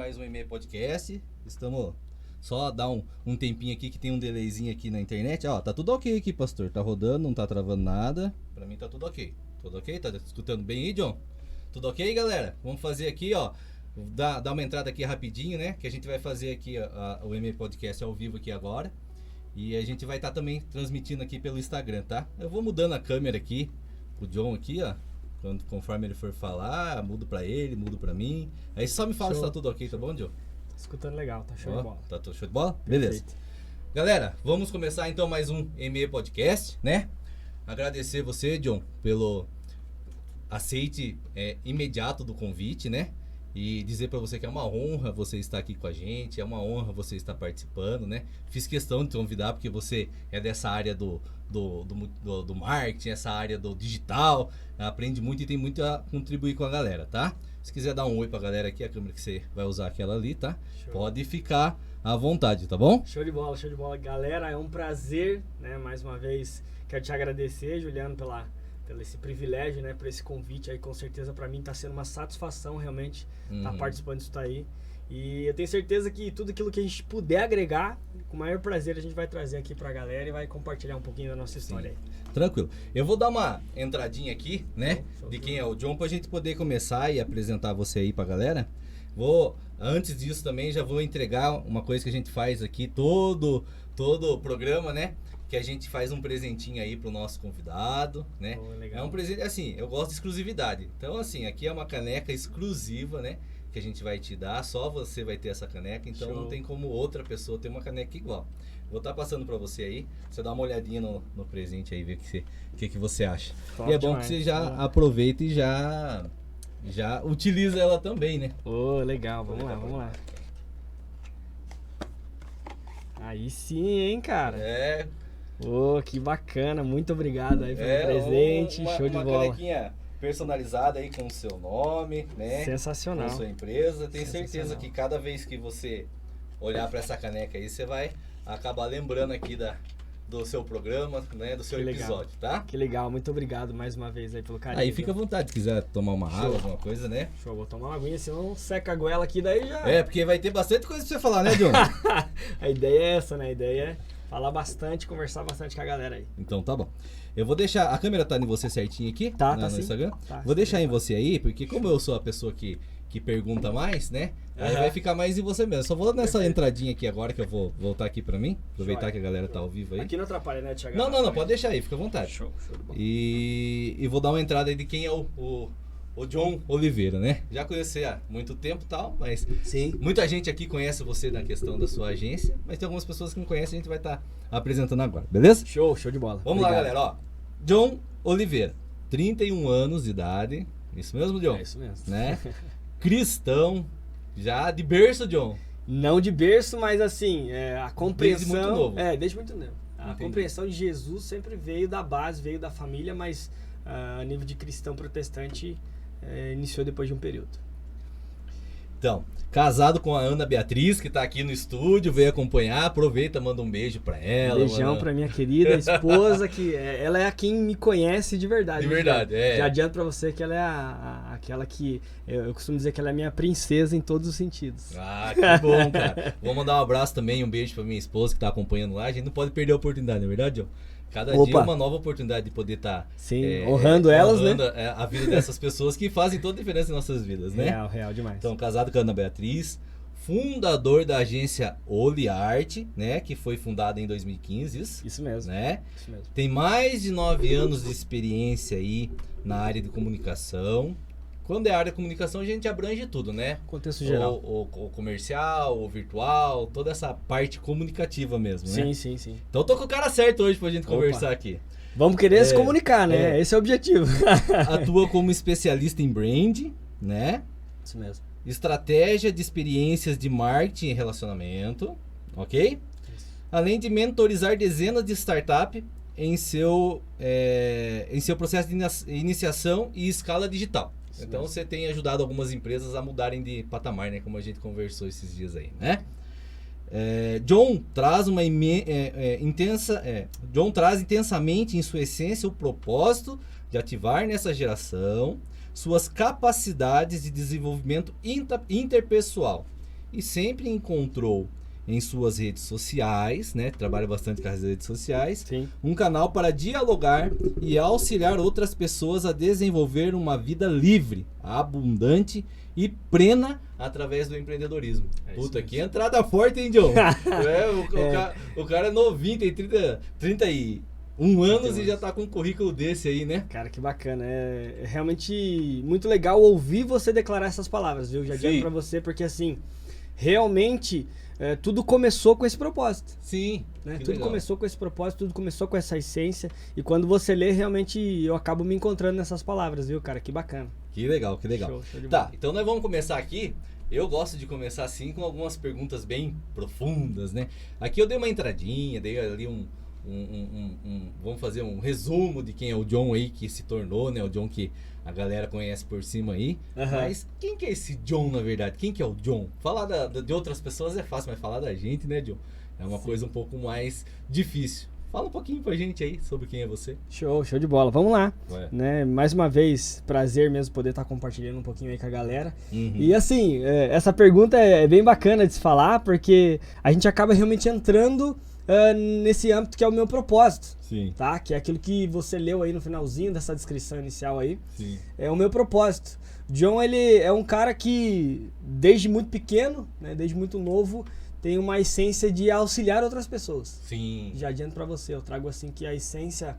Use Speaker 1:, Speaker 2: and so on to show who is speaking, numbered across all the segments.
Speaker 1: mais um e-mail podcast. Estamos só dar um tempinho aqui que tem um delayzinho aqui na internet. Ó, tá tudo ok aqui, pastor. Tá rodando, não tá travando nada. Pra mim tá tudo ok. Tudo ok? Tá escutando bem aí, John? Tudo ok, galera? Vamos fazer aqui, ó. Dar uma entrada aqui rapidinho, né? Que a gente vai fazer aqui o e-mail podcast ao vivo aqui agora. E a gente vai estar também transmitindo aqui pelo Instagram, tá? Eu vou mudando a câmera aqui pro John aqui, ó. Conforme ele for falar, mudo pra ele, mudo pra mim. Aí só me fala se tá tudo ok, tá bom, John?
Speaker 2: Tá escutando legal, tá show de bola.
Speaker 1: Tá show de bola? Beleza.
Speaker 2: Perfeito.
Speaker 1: Galera, vamos começar então mais um e-mail podcast, né? Agradecer você, John, pelo aceite imediato do convite, né? E dizer pra você que é uma honra você estar aqui com a gente, é uma honra você estar participando, né? Fiz questão de te convidar porque você é dessa área do marketing, essa área do digital, aprende muito e tem muito a contribuir com a galera, tá? Se quiser dar um oi pra galera aqui, a câmera que você vai usar aquela ali, tá?
Speaker 2: Show.
Speaker 1: Pode ficar à vontade, tá bom?
Speaker 2: Show de bola, show de bola. Galera, é um prazer, né? Mais uma vez, quero te agradecer, Juliano, pelo esse privilégio, né? Por esse convite aí, com certeza pra mim tá sendo uma satisfação realmente estar participando disso aí. E eu tenho certeza que tudo aquilo que a gente puder agregar, com o maior prazer a gente vai trazer aqui pra galera e vai compartilhar um pouquinho da nossa história aí.
Speaker 1: Tranquilo. Eu vou dar uma entradinha aqui, né? De quem é o John, pra gente poder começar e apresentar você aí pra galera. Antes disso também, já vou entregar uma coisa que a gente faz aqui, todo o programa, né? Que a gente faz um presentinho aí pro nosso convidado, né?
Speaker 2: Oh, legal.
Speaker 1: É um presente, assim, eu gosto de exclusividade. Então, assim, aqui é uma caneca exclusiva, né? Que a gente vai te dar, só você vai ter essa caneca, então
Speaker 2: Show.
Speaker 1: Não tem como outra pessoa ter uma caneca igual. Vou estar passando pra você aí, você dá uma olhadinha no presente aí, ver o que você acha.
Speaker 2: Top
Speaker 1: E é bom
Speaker 2: demais.
Speaker 1: que você já aproveita e já utiliza ela também, né?
Speaker 2: Ô, legal, vamos lá. Aí sim, hein, cara. Ô, que bacana, muito obrigado aí pelo presente, show de
Speaker 1: uma
Speaker 2: bola.
Speaker 1: canequinha personalizada aí com o seu nome, né?
Speaker 2: Sensacional.
Speaker 1: Com a sua empresa. Tenho certeza
Speaker 2: Sensacional.
Speaker 1: que cada vez que você olhar para essa caneca aí, você vai acabar lembrando aqui do seu programa, né? Do seu
Speaker 2: Que legal.
Speaker 1: episódio, tá?
Speaker 2: Que legal, muito obrigado mais uma vez aí pelo carinho.
Speaker 1: Aí fica à vontade, se quiser tomar uma
Speaker 2: Show.
Speaker 1: água, alguma coisa, né?
Speaker 2: Show, vou tomar uma aguinha, senão seca a goela aqui, daí já...
Speaker 1: Porque vai ter bastante coisa pra você falar, né, John?
Speaker 2: A ideia é essa, né? A ideia é falar bastante, conversar bastante com a galera aí.
Speaker 1: Então tá bom. Eu vou deixar. A câmera tá em você certinho aqui?
Speaker 2: Tá
Speaker 1: no
Speaker 2: sim.
Speaker 1: Instagram?
Speaker 2: Tá,
Speaker 1: Vou
Speaker 2: sim.
Speaker 1: deixar em você aí, porque como eu sou a pessoa que pergunta mais, né? Aí
Speaker 2: Aham.
Speaker 1: vai ficar mais em você mesmo. Só vou nessa
Speaker 2: Perfeito.
Speaker 1: entradinha aqui agora que eu vou voltar aqui pra mim. Aproveitar
Speaker 2: Joia.
Speaker 1: que a galera tá ao vivo aí.
Speaker 2: Aqui não atrapalha, né, Thiago?
Speaker 1: Não, pode deixar aí, fica à vontade.
Speaker 2: Show de bola.
Speaker 1: E vou dar uma entrada aí de quem é o John Oliveira, né? Já conheci há muito tempo e tal, mas
Speaker 2: Sim.
Speaker 1: muita gente aqui conhece você na questão da sua agência, mas tem algumas pessoas que não conhecem, a gente vai estar apresentando agora, beleza?
Speaker 2: Show de bola.
Speaker 1: Vamos lá,
Speaker 2: Obrigado.
Speaker 1: galera, ó. John Oliveira, 31 anos de idade. Isso mesmo, John?
Speaker 2: É isso mesmo.
Speaker 1: Né? Cristão, já de berço, John.
Speaker 2: Não de berço, mas assim, a compreensão...
Speaker 1: Desde muito novo.
Speaker 2: Desde muito novo. A
Speaker 1: Entendi.
Speaker 2: compreensão de Jesus sempre veio da base, veio da família, mas a nível de cristão protestante iniciou depois de um período.
Speaker 1: Então, casado com a Ana Beatriz, que tá aqui no estúdio, veio acompanhar. Aproveita, manda um beijo pra ela.
Speaker 2: Beijão
Speaker 1: mano.
Speaker 2: pra minha querida esposa, que ela é a quem me conhece de verdade.
Speaker 1: De verdade,
Speaker 2: já, Já adianto pra você que ela é aquela que... Eu costumo dizer que ela é a minha princesa em todos os sentidos.
Speaker 1: Ah, que bom, cara. Vou mandar um abraço também, um beijo pra minha esposa que tá acompanhando lá. A gente não pode perder a oportunidade, não é verdade, John? Cada dia é uma nova oportunidade de poder estar...
Speaker 2: Sim, honrando elas, né?
Speaker 1: A vida dessas pessoas que fazem toda a diferença em nossas vidas, né?
Speaker 2: Real demais.
Speaker 1: Então, casado com a Ana Beatriz, fundador da agência Oliarte, né? Que foi fundada em 2015,
Speaker 2: Isso mesmo.
Speaker 1: né?
Speaker 2: Isso mesmo.
Speaker 1: Tem mais de 9 anos de experiência aí na área de comunicação. Quando é área de comunicação, a gente abrange tudo, né?
Speaker 2: Contexto geral.
Speaker 1: O comercial, o virtual, toda essa parte comunicativa mesmo, né?
Speaker 2: Sim.
Speaker 1: Então eu tô com o cara certo hoje pra gente conversar aqui.
Speaker 2: Vamos querer se comunicar, né?
Speaker 1: é.
Speaker 2: Esse é o objetivo.
Speaker 1: Atua como especialista em brand, né?
Speaker 2: Isso mesmo.
Speaker 1: Estratégia de experiências de marketing e relacionamento, ok? Além de mentorizar dezenas de startups em seu processo de iniciação e escala digital.
Speaker 2: Isso
Speaker 1: Então
Speaker 2: mesmo.
Speaker 1: você tem ajudado algumas empresas a mudarem de patamar, né? Como a gente conversou esses dias aí, né? John traz John traz intensamente em sua essência o propósito de ativar nessa geração suas capacidades de desenvolvimento interpessoal e sempre encontrou em suas redes sociais, né, trabalha bastante com as redes sociais,
Speaker 2: Sim.
Speaker 1: um canal para dialogar e auxiliar outras pessoas a desenvolver uma vida livre, abundante e plena através do empreendedorismo. Puta, que entrada forte, hein, John? O cara é novinho, tem 31 anos e já tá com um currículo desse aí, né?
Speaker 2: Cara, que bacana. É realmente muito legal ouvir você declarar essas palavras, viu? Já digo pra você, porque assim, realmente tudo começou com esse propósito.
Speaker 1: Sim.
Speaker 2: Né? Tudo começou com esse propósito, tudo começou com essa essência. E quando você lê, realmente eu acabo me encontrando nessas palavras, viu, cara? Que bacana.
Speaker 1: Que legal, que legal.
Speaker 2: Show de
Speaker 1: Tá,
Speaker 2: bola.
Speaker 1: então nós vamos começar aqui. Eu gosto de começar assim com algumas perguntas bem profundas, né? Aqui eu dei uma entradinha, dei ali vamos fazer um resumo de quem é o John aí que se tornou, né? O John que a galera conhece por cima aí. Mas quem que é esse John, na verdade? Quem que é o John? Falar de outras pessoas é fácil, mas falar da gente, né, John? É uma coisa um pouco mais difícil. Fala um pouquinho pra gente aí sobre quem é você.
Speaker 2: Show de bola. Vamos lá. Né? Mais uma vez, prazer mesmo poder estar compartilhando um pouquinho aí com a galera. E assim, essa pergunta é bem bacana de se falar, porque a gente acaba realmente entrando nesse âmbito que é o meu propósito.
Speaker 1: Sim.
Speaker 2: Tá? Que é aquilo que você leu aí no finalzinho dessa descrição inicial aí.
Speaker 1: Sim.
Speaker 2: É o meu propósito. John, ele é um cara que desde muito pequeno, né, desde muito novo, tem uma essência de auxiliar outras pessoas.
Speaker 1: Sim.
Speaker 2: Já adianto pra você, eu trago assim que a essência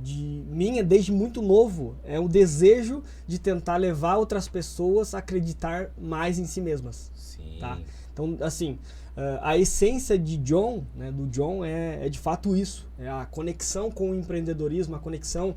Speaker 2: de minha, desde muito novo, é o desejo de tentar levar outras pessoas a acreditar mais em si mesmas.
Speaker 1: Sim.
Speaker 2: Tá? Então, assim, a essência de John, né, do John é de fato isso. É a conexão com o empreendedorismo, a conexão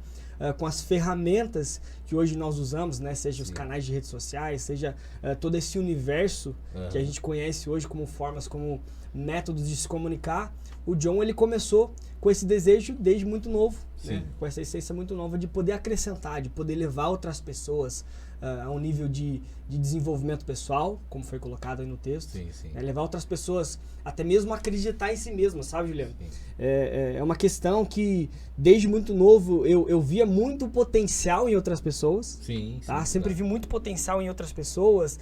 Speaker 2: com as ferramentas que hoje nós usamos, né, seja os canais de redes sociais, seja todo esse universo que a gente conhece hoje como formas, como métodos de se comunicar. O John, ele começou com esse desejo desde muito novo, né, com essa essência muito nova de poder acrescentar, de poder levar outras pessoas a um nível de desenvolvimento pessoal, como foi colocado aí no texto.
Speaker 1: Sim, sim.
Speaker 2: Levar outras pessoas até mesmo a acreditar em si mesmas, sabe, Juliano?
Speaker 1: Sim.
Speaker 2: É uma questão que desde muito novo eu via muito potencial em outras pessoas.
Speaker 1: Sim,
Speaker 2: Tá?
Speaker 1: sim,
Speaker 2: Sempre vi muito potencial em outras pessoas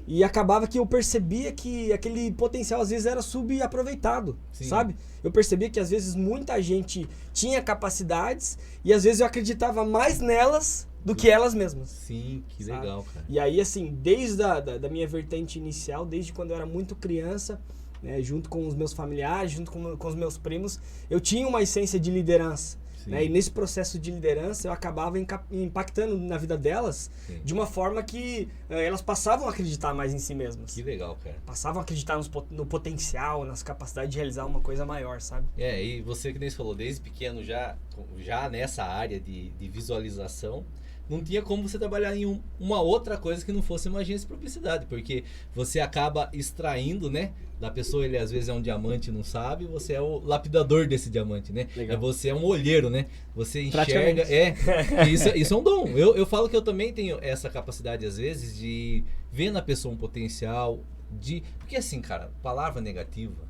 Speaker 2: e acabava que eu percebia que aquele potencial às vezes era subaproveitado, sabe? Eu percebia que às vezes muita gente tinha capacidades e às vezes eu acreditava mais nelas do que elas mesmas.
Speaker 1: Sim, que legal, cara.
Speaker 2: E aí, assim, desde da minha vertente inicial, desde quando eu era muito criança, né, junto com os meus familiares, junto com os meus primos, eu tinha uma essência de liderança. Né? E nesse processo de liderança, eu acabava impactando na vida delas de uma forma que elas passavam a acreditar mais em si mesmas.
Speaker 1: Que legal, cara.
Speaker 2: Passavam a acreditar no potencial, nas capacidades de realizar uma coisa maior, sabe?
Speaker 1: E você que nem falou, desde pequeno já nessa área de visualização, não tinha como você trabalhar em uma outra coisa que não fosse uma agência de publicidade, porque você acaba extraindo, né, da pessoa. Ele às vezes é um diamante e não sabe, você é o lapidador desse diamante, né?
Speaker 2: Legal.
Speaker 1: Você é um olheiro, né? Você enxerga, isso é um dom. Eu falo que eu também tenho essa capacidade às vezes de ver na pessoa um potencial, porque assim, cara, palavra negativa,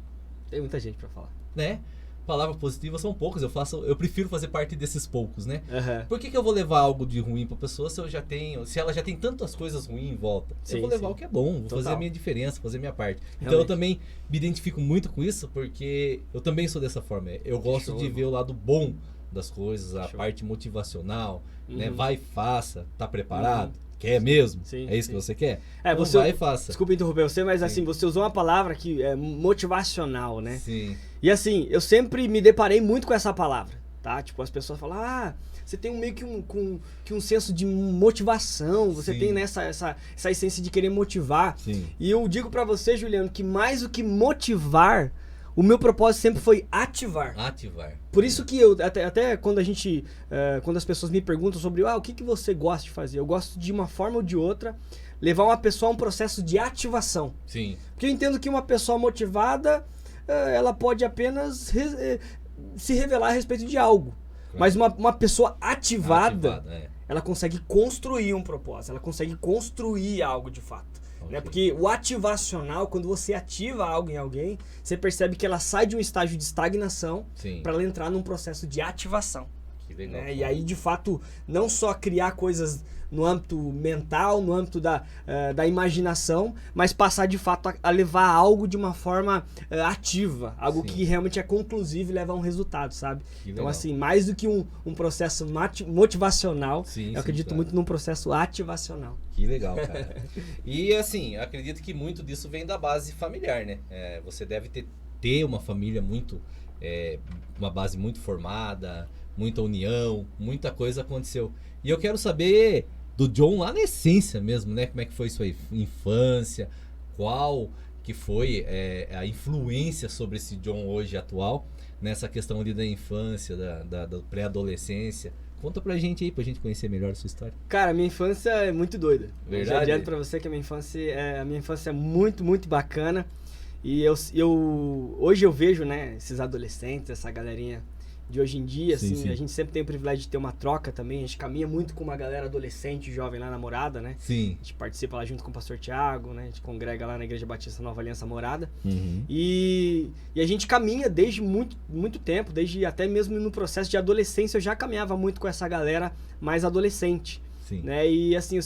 Speaker 2: tem muita gente pra falar,
Speaker 1: né? Palavras positivas são poucas, eu prefiro fazer parte desses poucos, né? Por que eu vou levar algo de ruim pra pessoa se ela já tem tantas coisas ruins em volta? Eu vou levar o que é bom, vou fazer a minha diferença, fazer a minha parte. Então eu também me identifico muito com isso, porque eu também sou dessa forma. Eu gosto de ver o lado bom das coisas, a parte motivacional, né? Vai e faça, tá preparado? Quer mesmo? É isso que você quer? Então vai e faça.
Speaker 2: Desculpa interromper você, mas assim, você usou uma palavra que é motivacional, né?
Speaker 1: Sim.
Speaker 2: E assim, eu sempre me deparei muito com essa palavra, tá? Tipo, as pessoas falam, você tem meio que um senso de motivação, você tem nessa essa essência de querer motivar.
Speaker 1: Sim.
Speaker 2: E eu digo pra você, Juliano, que mais do que motivar, o meu propósito sempre foi ativar. Por isso que eu, até quando quando as pessoas me perguntam sobre o que você gosta de fazer, eu gosto de uma forma ou de outra levar uma pessoa a um processo de ativação.
Speaker 1: Sim.
Speaker 2: Porque eu entendo que uma pessoa motivada, ela pode apenas se revelar a respeito de algo. Mas uma pessoa ativada ela consegue construir um propósito, ela consegue construir algo de fato. Né? Porque o ativacional, quando você ativa algo em alguém, você percebe que ela sai de um estágio de estagnação para ela entrar num processo de ativação.
Speaker 1: Que legal.
Speaker 2: Né? E aí, de fato, não só criar coisas no âmbito mental, no âmbito da imaginação, mas passar de fato a levar algo de uma forma ativa, algo
Speaker 1: Sim.
Speaker 2: que realmente é conclusivo e leva a um resultado, sabe?
Speaker 1: Que
Speaker 2: Então,
Speaker 1: legal.
Speaker 2: assim, mais do que um processo motivacional,
Speaker 1: Sim,
Speaker 2: eu acredito
Speaker 1: claro.
Speaker 2: muito num processo ativacional.
Speaker 1: Que legal, cara. E assim, acredito que muito disso vem da base familiar, né? Você deve ter uma família muito, uma base muito formada, muita união, muita coisa aconteceu. E eu quero saber do John lá na essência mesmo, né? Como é que foi sua infância, qual que foi a influência sobre esse John hoje atual, nessa questão ali da infância, da pré-adolescência. Conta pra gente aí, pra gente conhecer melhor a sua história.
Speaker 2: Cara, minha infância é muito doida.
Speaker 1: Verdade?
Speaker 2: Eu já adianto pra você que a minha infância é muito, muito bacana. E hoje eu vejo, né, esses adolescentes, essa galerinha de hoje em dia,
Speaker 1: Sim,
Speaker 2: assim,
Speaker 1: sim.
Speaker 2: a gente sempre tem o privilégio de ter uma troca também. A gente caminha muito com uma galera adolescente, jovem lá na Morada, né?
Speaker 1: Sim.
Speaker 2: A gente participa lá junto com o pastor Tiago, né? A gente congrega lá na Igreja Batista Nova Aliança Morada.
Speaker 1: Uhum.
Speaker 2: E a gente caminha desde muito, muito tempo, desde até mesmo no processo de adolescência, eu já caminhava muito com essa galera mais adolescente.
Speaker 1: Sim.
Speaker 2: Né? E assim, eu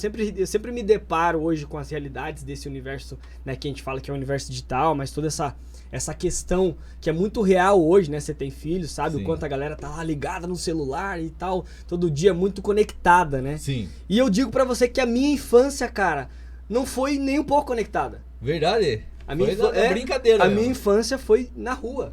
Speaker 2: sempre me deparo hoje com as realidades desse universo, né, que a gente fala que é o universo digital, mas toda essa questão que é muito real hoje, né? Você tem filhos, sabe?
Speaker 1: Sim.
Speaker 2: O quanto a galera tá lá ligada no celular e tal, todo dia muito conectada, né?
Speaker 1: Sim.
Speaker 2: E eu digo pra você que a minha infância, cara, não foi nem um pouco conectada.
Speaker 1: Verdade?
Speaker 2: A minha
Speaker 1: Foi na brincadeira
Speaker 2: A
Speaker 1: mesmo.
Speaker 2: minha infância foi na rua.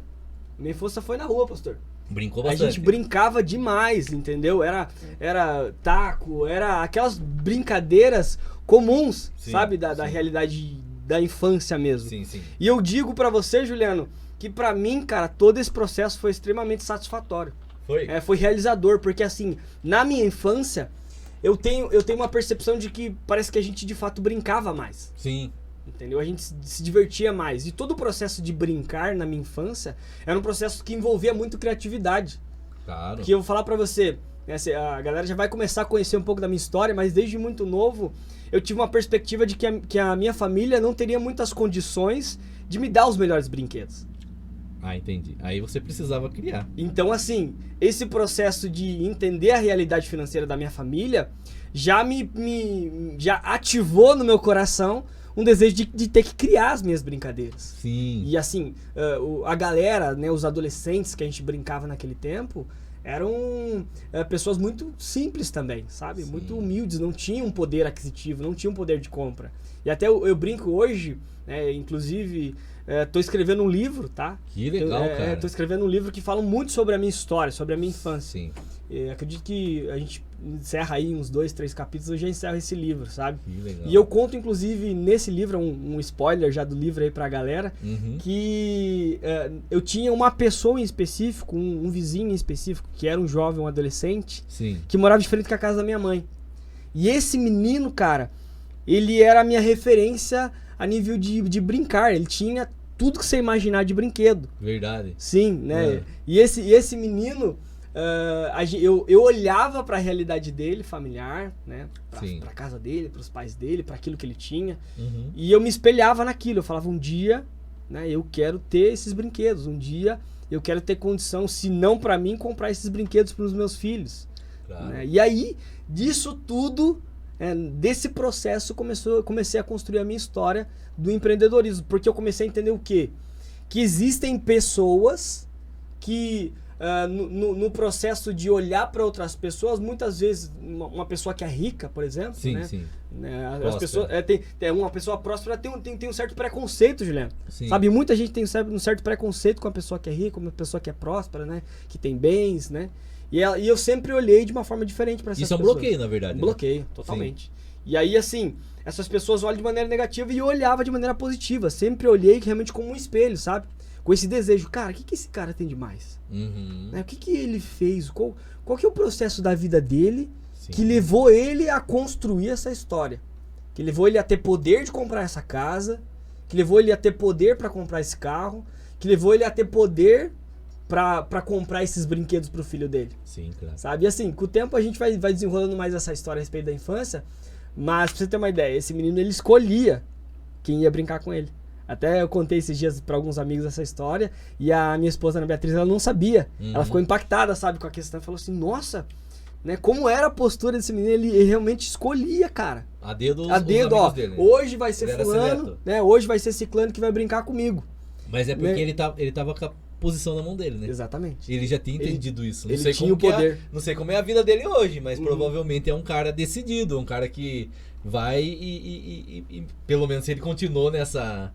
Speaker 2: A minha infância foi na rua, pastor.
Speaker 1: Brincou
Speaker 2: A
Speaker 1: bastante.
Speaker 2: gente brincava demais, entendeu? Era taco, era aquelas brincadeiras comuns,
Speaker 1: Sim,
Speaker 2: sabe? Da
Speaker 1: sim.
Speaker 2: realidade da infância mesmo.
Speaker 1: Sim, sim.
Speaker 2: E eu digo pra você, Juliano, que pra mim, cara, todo esse processo foi extremamente satisfatório.
Speaker 1: Foi?
Speaker 2: Foi realizador, porque assim, na minha infância, eu tenho uma percepção de que parece que a gente de fato brincava mais.
Speaker 1: Sim.
Speaker 2: Entendeu? A gente se divertia mais. E todo o processo de brincar na minha infância era um processo que envolvia muito criatividade.
Speaker 1: Claro.
Speaker 2: Que eu vou falar pra você, né, a galera já vai começar a conhecer um pouco da minha história, mas desde muito novo eu tive uma perspectiva de que a minha família não teria muitas condições de me dar os melhores brinquedos.
Speaker 1: Ah, entendi. Aí você precisava criar.
Speaker 2: Então, assim, esse processo de entender a realidade financeira da minha família já já ativou no meu coração um desejo de ter que criar as minhas brincadeiras.
Speaker 1: Sim.
Speaker 2: E assim, a galera, né, os adolescentes que a gente brincava naquele tempo, eram pessoas muito simples também, sabe?
Speaker 1: Sim.
Speaker 2: Muito humildes, não tinham poder aquisitivo, não tinham poder de compra. E até eu brinco hoje, né, inclusive, tô escrevendo um livro, tá?
Speaker 1: Que legal, cara.
Speaker 2: Tô escrevendo um livro que fala muito sobre a minha história, sobre a minha infância.
Speaker 1: Sim.
Speaker 2: Acredito que a gente encerra aí uns 2, 3 capítulos, eu já encerro esse livro, sabe?
Speaker 1: Que legal.
Speaker 2: E eu conto, inclusive, nesse livro, um spoiler já do livro aí pra galera,
Speaker 1: Uhum.
Speaker 2: que eu tinha uma pessoa em específico, um vizinho em específico, que era um jovem, um adolescente,
Speaker 1: Sim.
Speaker 2: que morava de frente com a casa da minha mãe. E esse menino, cara, ele era a minha referência a nível de brincar. Ele tinha tudo que você imaginar de brinquedo.
Speaker 1: Verdade.
Speaker 2: Sim, né?
Speaker 1: É.
Speaker 2: E esse menino, eu olhava pra realidade dele, familiar, né?
Speaker 1: Sim.
Speaker 2: Pra casa dele, pros pais dele, pra aquilo que ele tinha.
Speaker 1: Uhum.
Speaker 2: E eu me espelhava naquilo. Eu falava, um dia, né, eu quero ter esses brinquedos. Um dia eu quero ter condição, se não pra mim, comprar esses brinquedos pros meus filhos.
Speaker 1: Claro.
Speaker 2: Né? E aí, disso tudo, desse processo, comecei a construir a minha história do empreendedorismo. Porque eu comecei a entender o quê? Que existem pessoas que, no processo de olhar para outras pessoas, muitas vezes, uma pessoa que é rica, por exemplo,
Speaker 1: Sim,
Speaker 2: né?
Speaker 1: sim.
Speaker 2: Né, as
Speaker 1: Próspera.
Speaker 2: pessoas, uma pessoa próspera tem um certo preconceito, Juliano.
Speaker 1: Sim.
Speaker 2: Sabe, muita gente tem um certo preconceito com a pessoa que é rica, com uma pessoa que é próspera, né? Que tem bens, né? E eu sempre olhei de uma forma diferente para essas
Speaker 1: Isso é um
Speaker 2: pessoas.
Speaker 1: bloqueio, na verdade.
Speaker 2: Um
Speaker 1: né?
Speaker 2: bloqueio, totalmente. E aí, assim, essas pessoas olham de maneira negativa e eu olhava de maneira positiva. Sempre olhei realmente como um espelho, sabe? Com esse desejo. Cara, o que esse cara tem de mais?
Speaker 1: Uhum.
Speaker 2: Né? O que ele fez? Qual que é o processo da vida dele
Speaker 1: Sim.
Speaker 2: que levou ele a construir essa história? Que levou ele a ter poder de comprar essa casa, que levou ele a ter poder para comprar esse carro, que levou ele a ter poder para comprar esses brinquedos pro filho dele.
Speaker 1: Sim, claro.
Speaker 2: Sabe? E assim, com o tempo a gente vai desenrolando mais essa história a respeito da infância, mas pra você ter uma ideia, esse menino ele escolhia quem ia brincar com ele. Até eu contei esses dias para alguns amigos essa história, e a minha esposa, Ana Beatriz, ela não sabia. Ela ficou impactada, sabe, com a questão. Falou assim, nossa, né, como era a postura desse menino, ele realmente escolhia, cara.
Speaker 1: A dedo,
Speaker 2: ó,
Speaker 1: dele.
Speaker 2: Hoje vai ser
Speaker 1: ele
Speaker 2: fulano, né, hoje vai ser ciclano que vai brincar comigo.
Speaker 1: Mas é porque
Speaker 2: né?
Speaker 1: ele tava com a posição na mão dele, né?
Speaker 2: Exatamente.
Speaker 1: Ele já tinha entendido isso. Não
Speaker 2: ele
Speaker 1: sei
Speaker 2: tinha
Speaker 1: como
Speaker 2: o poder.
Speaker 1: não sei como é a vida dele hoje, mas provavelmente é um cara decidido, um cara que vai e pelo menos se ele continuou nessa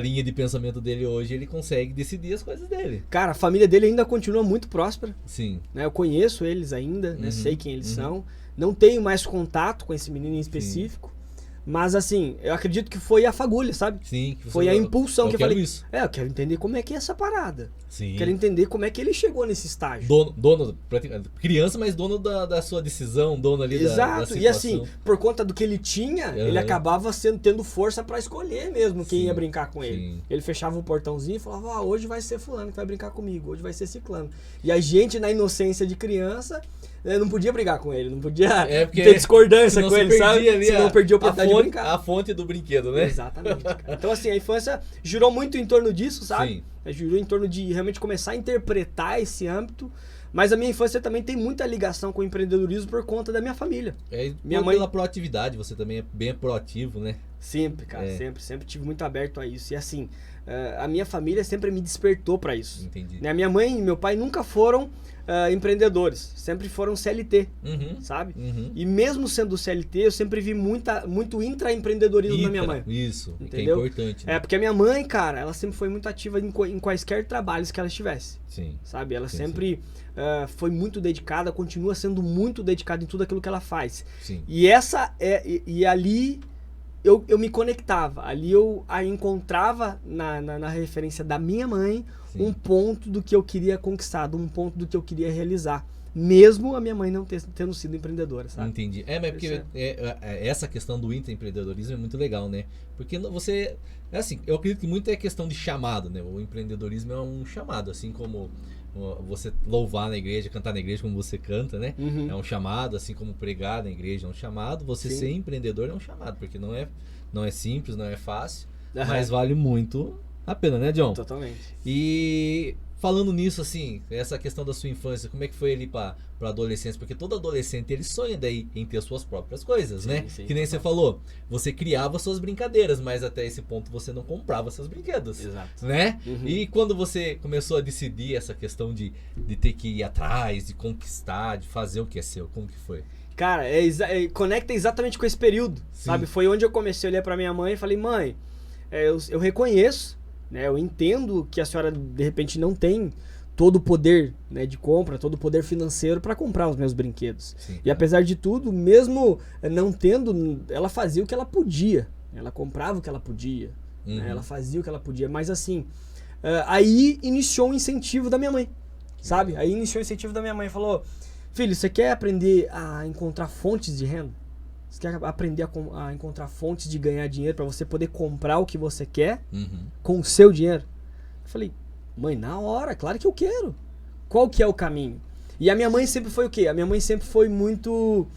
Speaker 1: linha de pensamento dele hoje, ele consegue decidir as coisas dele.
Speaker 2: Cara, a família dele ainda continua muito próspera.
Speaker 1: Sim.
Speaker 2: Né? Eu conheço eles ainda, né? Sei quem eles são. Não tenho mais contato com esse menino em específico. Mas assim, eu acredito que foi a fagulha, sabe?
Speaker 1: Sim.
Speaker 2: Foi a impulsão que eu falei.
Speaker 1: Isso.
Speaker 2: Eu quero entender como é que é essa parada.
Speaker 1: Sim.
Speaker 2: Quero entender como é que ele chegou nesse estágio.
Speaker 1: Dono criança, mas dono da sua decisão, dono ali
Speaker 2: Exato.
Speaker 1: da situação.
Speaker 2: E assim, por conta do que ele tinha, ele acabava tendo força pra escolher mesmo quem ia brincar com ele.
Speaker 1: Sim.
Speaker 2: Ele fechava o portãozinho e falava, hoje vai ser fulano que vai brincar comigo, hoje vai ser ciclano. E a gente, na inocência de criança, não podia brigar com ele, não podia ter discordância com ele, sabe? Senão perdia a oportunidade de brincar.
Speaker 1: A fonte do brinquedo, né?
Speaker 2: Exatamente, cara. Então assim, a infância girou muito em torno disso, sabe?
Speaker 1: Sim.
Speaker 2: Girou em torno de realmente começar a interpretar esse âmbito. Mas a minha infância também tem muita ligação com o empreendedorismo por conta da minha família.
Speaker 1: Minha mãe, pela proatividade, você também é bem proativo, né?
Speaker 2: Sempre, cara, sempre tive muito aberto a isso. E assim, a minha família sempre me despertou pra isso.
Speaker 1: Entendi.
Speaker 2: Né? A minha mãe e meu pai nunca foram empreendedores, sempre foram CLT, sabe? E mesmo sendo CLT, eu sempre vi muito intraempreendedorismo na minha mãe.
Speaker 1: Isso,
Speaker 2: entendeu?
Speaker 1: Que é importante. Né?
Speaker 2: Porque a minha mãe, cara, ela sempre foi muito ativa em quaisquer trabalhos que ela estivesse.
Speaker 1: Sim.
Speaker 2: Sabe? Ela sempre foi muito dedicada, continua sendo muito dedicada em tudo aquilo que ela faz.
Speaker 1: Sim.
Speaker 2: E ali eu me conectava, ali eu encontrava na referência da minha mãe um ponto do que eu queria conquistar, um ponto do que eu queria realizar. Mesmo a minha mãe não tendo sido empreendedora, sabe?
Speaker 1: Entendi. Mas porque essa questão do intraempreendedorismo é muito legal, né? Porque você... assim, eu acredito que muito é questão de chamado, né? O empreendedorismo é um chamado, assim como você louvar na igreja, cantar na igreja como você canta, né? É um chamado, assim como pregar na igreja é um chamado. Você ser empreendedor é um chamado, porque não é simples, não é fácil, mas vale muito a pena, né, John?
Speaker 2: Totalmente.
Speaker 1: E falando nisso, assim, essa questão da sua infância, como é que foi ali pra adolescência? Porque todo adolescente, ele sonha daí em ter suas próprias coisas, né?
Speaker 2: Sim,
Speaker 1: que nem você falou, você criava suas brincadeiras, mas até esse ponto você não comprava seus brinquedos.
Speaker 2: Exato.
Speaker 1: Né? E quando você começou a decidir essa questão de ter que ir atrás, de conquistar, de fazer o que é seu, como que foi?
Speaker 2: Cara, conecta exatamente com esse período, sabe? Foi onde eu comecei a olhar pra minha mãe e falei, mãe, eu reconheço, né? Eu entendo que a senhora, de repente, não tem todo o poder, né, de compra, todo o poder financeiro para comprar os meus brinquedos.
Speaker 1: Sim,
Speaker 2: e apesar de tudo, mesmo não tendo, ela fazia o que ela podia. Ela comprava o que ela podia. Né? Ela fazia o que ela podia. Mas assim, aí iniciou um incentivo da minha mãe, sabe? Aí iniciou o incentivo da minha mãe. Falou, filho, você quer aprender a encontrar fontes de renda? Você quer aprender a encontrar fontes de ganhar dinheiro para você poder comprar o que você quer com o seu dinheiro? Eu falei, mãe, na hora, claro que eu quero. Qual que é o caminho? E a minha mãe sempre foi o quê? A minha mãe sempre foi muito...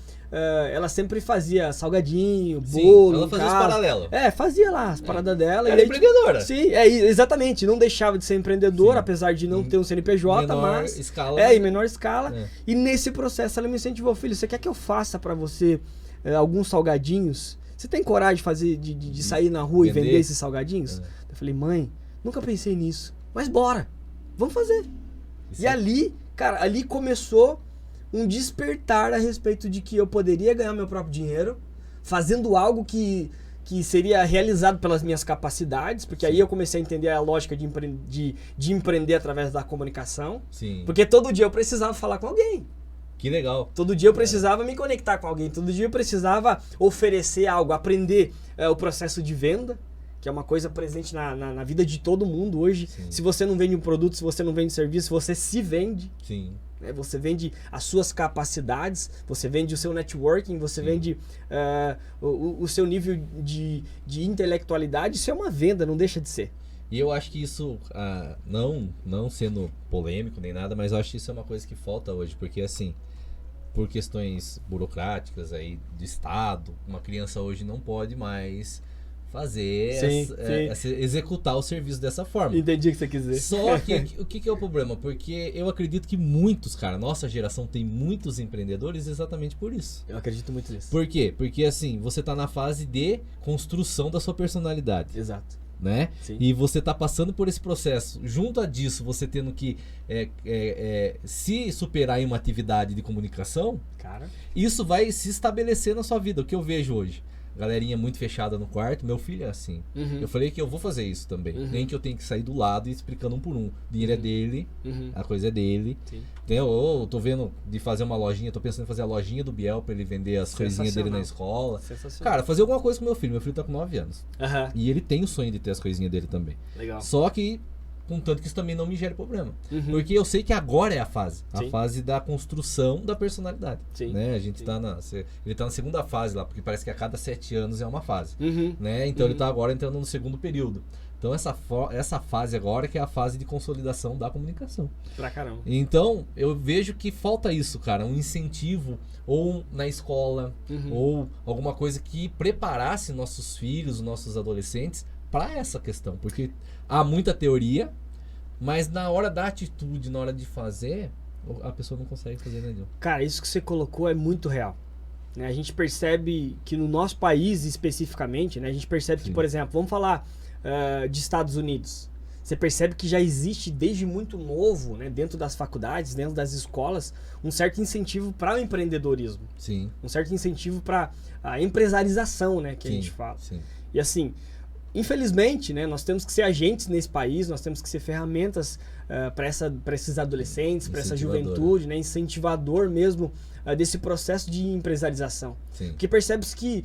Speaker 2: ela sempre fazia salgadinho, bolo.
Speaker 1: Ela fazia os paralelos.
Speaker 2: Fazia lá as paradas dela.
Speaker 1: Era empreendedora.
Speaker 2: Sim, exatamente. Não deixava de ser empreendedora, apesar de não ter um CNPJ, mas...
Speaker 1: Escala,
Speaker 2: em menor escala. E nesse processo ela me incentivou. Filho, você quer que eu faça pra você alguns salgadinhos? Você tem coragem de fazer, de sair na rua e vender esses salgadinhos? Eu falei, mãe, nunca pensei nisso. Mas bora, vamos fazer. E ali, cara, ali começou um despertar a respeito de que eu poderia ganhar meu próprio dinheiro, fazendo algo que seria realizado pelas minhas capacidades, porque aí eu comecei a entender a lógica de empreender através da comunicação.
Speaker 1: Sim.
Speaker 2: Porque todo dia eu precisava falar com alguém.
Speaker 1: Que legal.
Speaker 2: Todo dia eu precisava me conectar com alguém, todo dia eu precisava oferecer algo, aprender o processo de venda, que é uma coisa presente na vida de todo mundo hoje.
Speaker 1: Sim. Se
Speaker 2: você não vende um produto, se você não vende serviço, você se vende.
Speaker 1: Sim.
Speaker 2: Né? Você vende as suas capacidades, você vende o seu networking, você vende o seu nível de intelectualidade. Isso é uma venda, não deixa de ser.
Speaker 1: E eu acho que isso, não sendo polêmico nem nada, mas eu acho que isso é uma coisa que falta hoje, porque assim, por questões burocráticas aí do Estado, uma criança hoje não pode mais fazer, executar o serviço dessa forma.
Speaker 2: Entendi o que você quis dizer.
Speaker 1: Só que o que é o problema? Porque eu acredito que muitos, cara, nossa geração tem muitos empreendedores exatamente por isso.
Speaker 2: Eu acredito muito nisso.
Speaker 1: Por quê? Porque assim, você tá na fase de construção da sua personalidade.
Speaker 2: Exato.
Speaker 1: Né?
Speaker 2: Sim.
Speaker 1: E você tá passando por esse processo. Junto a disso, você tendo que se superar em uma atividade de comunicação,
Speaker 2: cara,
Speaker 1: isso vai se estabelecer na sua vida. O que eu vejo hoje? Galerinha muito fechada no quarto. Meu filho é assim. Eu falei que eu vou fazer isso também. Nem que eu tenho que sair do lado e explicando um por um. O dinheiro é dele, a coisa é dele. Eu tô vendo de fazer uma lojinha, tô pensando em fazer a lojinha do Biel pra ele vender as coisinhas dele na escola. Cara, fazer alguma coisa com meu filho. Meu filho tá com 9 anos. E ele tem o sonho de ter as coisinhas dele também.
Speaker 2: Legal.
Speaker 1: Só que, contanto que isso também não me gere problema. Porque eu sei que agora é a fase. A fase da construção da personalidade. Né? A gente tá ele tá na segunda fase lá, porque parece que a cada 7 anos é uma fase. Né? Então ele tá agora entrando no segundo período. Então essa fase agora que é a fase de consolidação da comunicação.
Speaker 2: Pra caramba.
Speaker 1: Então eu vejo que falta isso, cara. Um incentivo ou na escola ou alguma coisa que preparasse nossos filhos, nossos adolescentes para essa questão. Porque há muita teoria, mas na hora da atitude, na hora de fazer, a pessoa não consegue fazer nenhum.
Speaker 2: Cara, isso que você colocou é muito real. Né? A gente percebe que no nosso país especificamente, né, a gente percebe que, por exemplo, vamos falar de Estados Unidos. Você percebe que já existe desde muito novo, né, dentro das faculdades, dentro das escolas, um certo incentivo para o empreendedorismo.
Speaker 1: Sim.
Speaker 2: Um certo incentivo para a empresarização, né, que a gente fala.
Speaker 1: Sim.
Speaker 2: E assim, infelizmente, né, nós temos que ser agentes nesse país, nós temos que ser ferramentas para esses adolescentes, para essa juventude, né, incentivador mesmo desse processo de empresarização.
Speaker 1: Sim.
Speaker 2: Porque percebe-se que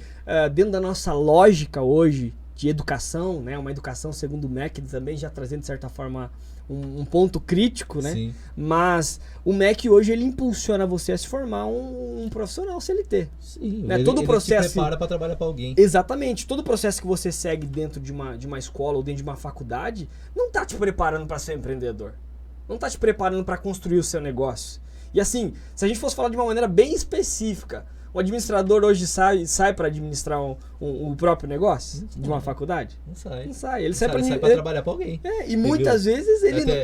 Speaker 2: dentro da nossa lógica hoje de educação, né, uma educação segundo o MEC também já trazendo de certa forma um ponto crítico, né?
Speaker 1: Sim.
Speaker 2: Mas o MEC hoje ele impulsiona você a se formar um profissional CLT.
Speaker 1: Sim,
Speaker 2: né? Todo o processo
Speaker 1: te prepara para trabalhar para alguém.
Speaker 2: Exatamente. Todo o processo que você segue dentro de uma escola ou dentro de uma faculdade não tá te preparando para ser empreendedor. Não tá te preparando para construir o seu negócio. E assim, se a gente fosse falar de uma maneira bem específica, o administrador hoje sai para administrar o próprio negócio de uma faculdade?
Speaker 1: Não sai.
Speaker 2: Não sai. Ele
Speaker 1: sai para trabalhar para alguém.
Speaker 2: E muitas vezes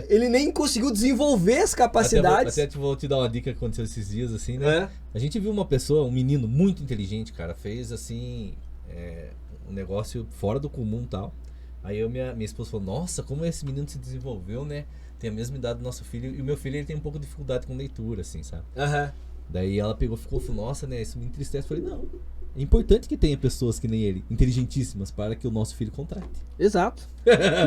Speaker 2: ele nem conseguiu desenvolver as capacidades.
Speaker 1: Até vou te dar uma dica que aconteceu esses dias, assim, né? A gente viu uma pessoa, um menino muito inteligente, cara, fez assim, um negócio fora do comum e tal. Aí minha esposa falou, nossa, como esse menino se desenvolveu, né? Tem a mesma idade do nosso filho. E o meu filho, ele tem um pouco de dificuldade com leitura, assim, sabe? Daí ela falou, nossa, né, isso me entristece. Eu falei, não, é importante que tenha pessoas que nem ele, inteligentíssimas, para que o nosso filho contrate.
Speaker 2: Exato.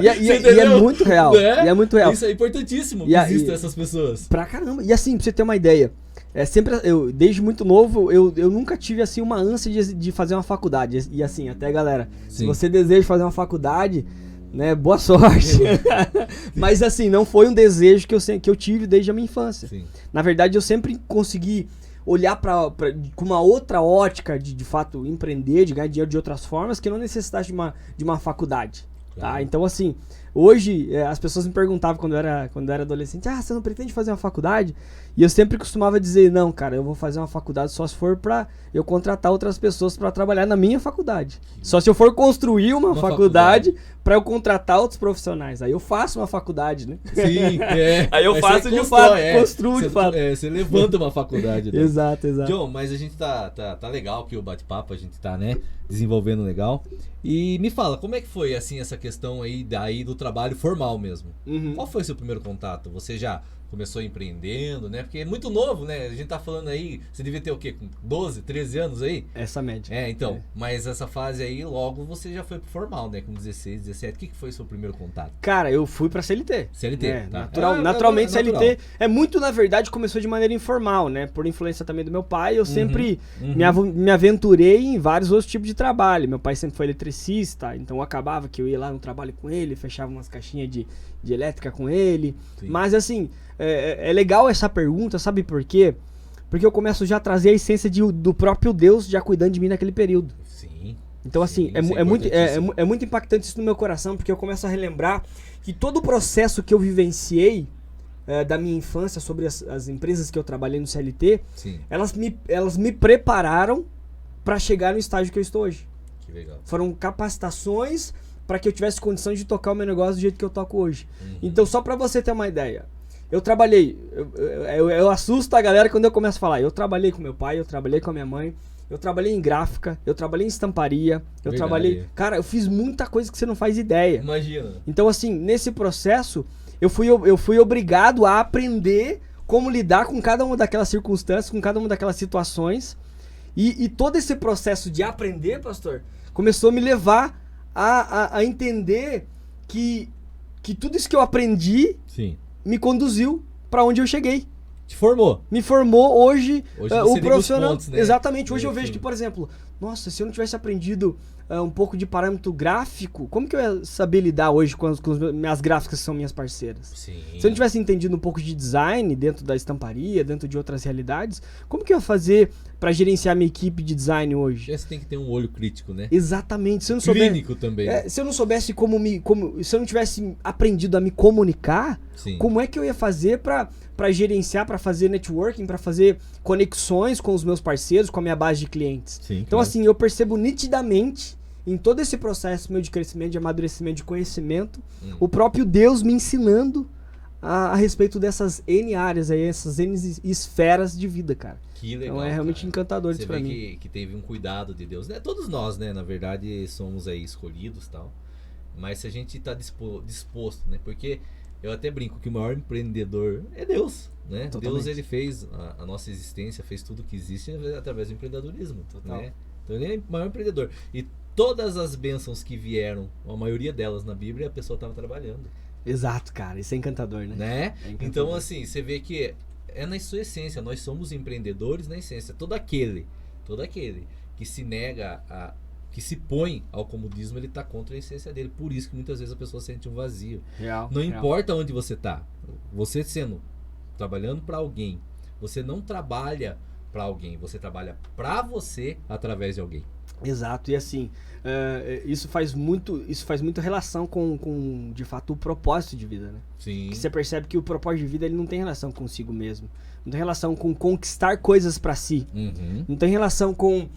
Speaker 2: E é muito real.
Speaker 1: Né?
Speaker 2: E é muito real.
Speaker 1: Isso é importantíssimo que existam essas pessoas.
Speaker 2: Pra caramba. E assim, pra você ter uma ideia, desde muito novo, eu nunca tive assim uma ânsia de fazer uma faculdade. E assim, até galera, se você deseja fazer uma faculdade, né, boa sorte. Mas assim, não foi um desejo que eu tive desde a minha infância.
Speaker 1: Sim. Na
Speaker 2: verdade, eu sempre consegui olhar com uma outra ótica de fato empreender, de ganhar dinheiro de outras formas, que não necessitasse de uma faculdade.
Speaker 1: Claro.
Speaker 2: Tá? Então assim, hoje as pessoas me perguntavam quando eu era adolescente, você não pretende fazer uma faculdade? E eu sempre costumava dizer, não, cara, eu vou fazer uma faculdade só se for pra eu contratar outras pessoas pra trabalhar na minha faculdade. Só se eu for construir uma faculdade pra eu contratar outros profissionais. Aí eu faço uma faculdade, né?
Speaker 1: Sim,
Speaker 2: Aí eu faço de fato, construo de fato.
Speaker 1: Você levanta uma faculdade. Né?
Speaker 2: Exato.
Speaker 1: John, mas a gente tá legal aqui o bate-papo, a gente tá, né, desenvolvendo legal. E me fala, como é que foi, assim, essa questão aí do trabalho formal mesmo? Qual foi o seu primeiro contato? Você já começou empreendendo, né? Porque é muito novo, né? A gente tá falando aí, você devia ter o quê? Com 12, 13 anos aí?
Speaker 2: Essa média.
Speaker 1: Então. Mas essa fase aí, logo você já foi pro formal, né? Com 16, 17. O que foi o seu primeiro contato?
Speaker 2: Cara, eu fui pra CLT.
Speaker 1: CLT, tá.
Speaker 2: Naturalmente, CLT. Muito, na verdade, começou de maneira informal, né? Por influência também do meu pai, eu sempre me aventurei em vários outros tipos de trabalho. Meu pai sempre foi eletricista, então acabava que eu ia lá no trabalho com ele, fechava umas caixinhas de elétrica com ele. Sim. Mas assim, é legal essa pergunta, sabe por quê? Porque eu começo já a trazer a essência do próprio Deus já cuidando de mim naquele período.
Speaker 1: Sim.
Speaker 2: Então assim, é muito impactante isso no meu coração, porque eu começo a relembrar que todo o processo que eu vivenciei da minha infância sobre as empresas que eu trabalhei no CLT, elas me prepararam para chegar no estágio que eu estou hoje.
Speaker 1: Que legal.
Speaker 2: Foram capacitações para que eu tivesse condição de tocar o meu negócio do jeito que eu toco hoje. Então, só para você ter uma ideia, eu trabalhei, eu assusto a galera quando eu começo a falar, eu trabalhei com meu pai, eu trabalhei com a minha mãe, eu trabalhei em gráfica, eu trabalhei em estamparia, eu trabalhei... Cara, eu fiz muita coisa que você não faz ideia.
Speaker 1: Imagina.
Speaker 2: Então, assim, nesse processo, eu fui obrigado a aprender como lidar com cada uma daquelas circunstâncias, com cada uma daquelas situações. E todo esse processo de aprender, pastor, começou a me levar a entender que tudo isso que eu aprendi me conduziu para onde eu cheguei.
Speaker 1: Te formou.
Speaker 2: Me formou hoje o profissional.
Speaker 1: Pontos, né?
Speaker 2: Exatamente. Hoje eu vejo que, por exemplo, nossa, se eu não tivesse aprendido um pouco de parâmetro gráfico, como que eu ia saber lidar hoje com as minhas gráficas que são minhas parceiras?
Speaker 1: Sim.
Speaker 2: Se eu não tivesse entendido um pouco de design dentro da estamparia, dentro de outras realidades, como que eu ia fazer para gerenciar minha equipe de design hoje?
Speaker 1: Você tem que ter um olho crítico, né?
Speaker 2: Exatamente. Se eu não
Speaker 1: Clínico também.
Speaker 2: Se eu não soubesse se eu não tivesse aprendido a me comunicar, como é que eu ia fazer para gerenciar, para fazer networking, para fazer conexões com os meus parceiros, com a minha base de clientes?
Speaker 1: Sim,
Speaker 2: então, assim, eu percebo nitidamente em todo esse processo meu de crescimento, de amadurecimento, de conhecimento, o próprio Deus me ensinando a respeito dessas N áreas aí, essas N esferas de vida, cara.
Speaker 1: Que legal.
Speaker 2: Então é realmente encantador isso pra mim.
Speaker 1: Você vê que teve um cuidado de Deus. Todos nós, né? Na verdade, somos aí escolhidos e tal. Mas se a gente tá disposto, né? Porque eu até brinco que o maior empreendedor é Deus, né?
Speaker 2: Totalmente.
Speaker 1: Deus, ele fez a nossa existência, fez tudo que existe através do empreendedorismo. Né? Então ele é o maior empreendedor. E todas as bênçãos que vieram, a maioria delas na Bíblia, a pessoa estava trabalhando.
Speaker 2: Exato, cara. Isso é encantador, né?
Speaker 1: É encantador. Então, assim, você vê que é na sua essência. Nós somos empreendedores na essência. Todo aquele que se nega que se põe ao comodismo, ele está contra a essência dele. Por isso que muitas vezes a pessoa sente um vazio. Não importa onde você está. Você trabalhando para alguém, você não trabalha para alguém. Você trabalha para você através de alguém.
Speaker 2: Exato, e assim, isso faz muita relação com, de fato, o propósito de vida, né?
Speaker 1: Sim.
Speaker 2: Que você percebe que o propósito de vida ele não tem relação consigo mesmo. Não tem relação com conquistar coisas para si. Não tem relação com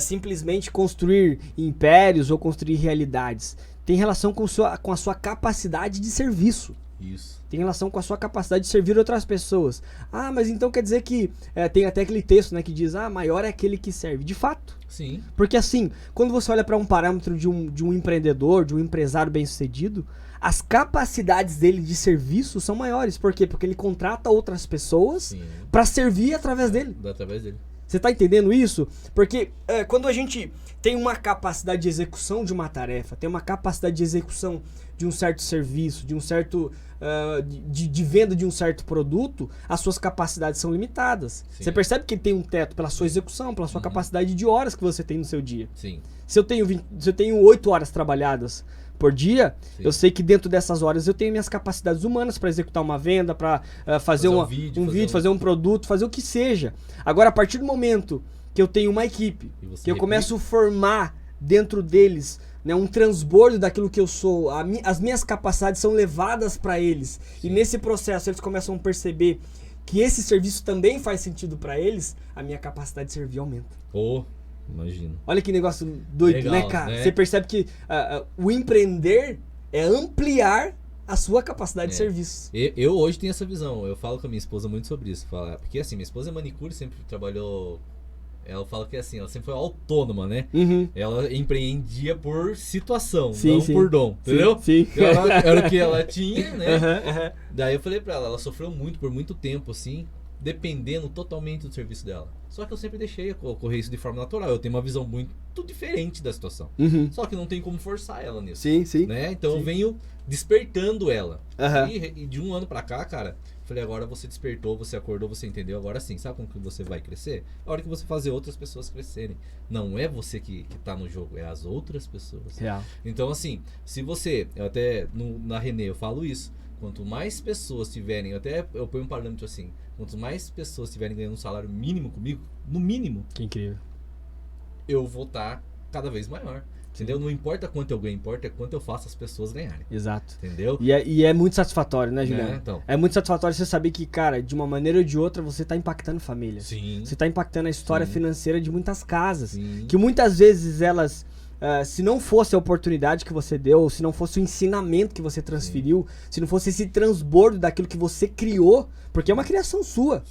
Speaker 2: simplesmente construir impérios ou construir realidades. Tem relação com a sua capacidade de serviço.
Speaker 1: Isso.
Speaker 2: Tem relação com a sua capacidade de servir outras pessoas. Ah, mas então quer dizer que... tem até aquele texto, né, que diz, maior é aquele que serve. De fato.
Speaker 1: Sim.
Speaker 2: Porque assim, quando você olha para um parâmetro de um empreendedor, de um empresário bem-sucedido, as capacidades dele de serviço são maiores. Por quê? Porque ele contrata outras pessoas para servir através dele.
Speaker 1: Através dele.
Speaker 2: Você tá entendendo isso? Porque quando a gente tem uma capacidade de execução de uma tarefa, tem uma capacidade de execução de um certo serviço, de um certo... de venda de um certo produto, as suas capacidades são limitadas.
Speaker 1: Sim.
Speaker 2: Você percebe que ele tem um teto pela sua execução, pela sua capacidade de horas que você tem no seu dia.
Speaker 1: Sim.
Speaker 2: Se eu tenho 8 horas trabalhadas por dia, eu sei que dentro dessas horas eu tenho minhas capacidades humanas para executar uma venda, para fazer um vídeo, fazer um produto, fazer o que seja. Agora, a partir do momento que eu tenho uma equipe, que eu começo a formar dentro deles, né, um transbordo daquilo que eu sou, as minhas capacidades são levadas para eles. Sim. E nesse processo eles começam a perceber que esse serviço também faz sentido para eles, a minha capacidade de servir aumenta.
Speaker 1: Imagino.
Speaker 2: Olha que negócio doido, legal, né, cara? Né? Você percebe que o empreender é ampliar a sua capacidade de serviço.
Speaker 1: Eu hoje tenho essa visão. Eu falo com a minha esposa muito sobre isso. Porque assim, minha esposa é manicure, sempre trabalhou... Ela fala que assim, ela sempre foi autônoma, né? Ela empreendia por situação, não por dom, entendeu?
Speaker 2: Sim.
Speaker 1: Era o que ela tinha, né? Daí eu falei pra ela sofreu muito, por muito tempo, assim, dependendo totalmente do serviço dela. Só que eu sempre deixei ocorrer isso de forma natural. Eu tenho uma visão muito diferente da situação. Só que não tem como forçar ela nisso.
Speaker 2: Sim.
Speaker 1: Né? Então eu venho despertando ela. E de um ano pra cá, cara... Falei, agora você despertou, você acordou, você entendeu, agora sim, sabe como que você vai crescer? A hora que você fazer outras pessoas crescerem. Não é você que tá no jogo, é as outras pessoas.
Speaker 2: Real.
Speaker 1: Então assim, se você, eu até na Renê eu falo isso, quanto mais pessoas tiverem, eu ponho um parâmetro assim, quanto mais pessoas estiverem ganhando um salário mínimo comigo, no mínimo,
Speaker 2: que incrível, eu
Speaker 1: vou estar cada vez maior. Entendeu? Não importa quanto eu ganho, importa é quanto eu faço as pessoas ganharem.
Speaker 2: Exato.
Speaker 1: Entendeu?
Speaker 2: E é muito satisfatório, né, Juliano?
Speaker 1: Então.
Speaker 2: É muito satisfatório você saber que, cara, de uma maneira ou de outra, você tá impactando famílias.
Speaker 1: Sim.
Speaker 2: Você tá impactando a história financeira de muitas casas.
Speaker 1: Sim.
Speaker 2: Que muitas vezes elas se não fosse a oportunidade que você deu, se não fosse o ensinamento que você transferiu, se não fosse esse transbordo daquilo que você criou, porque é uma criação sua,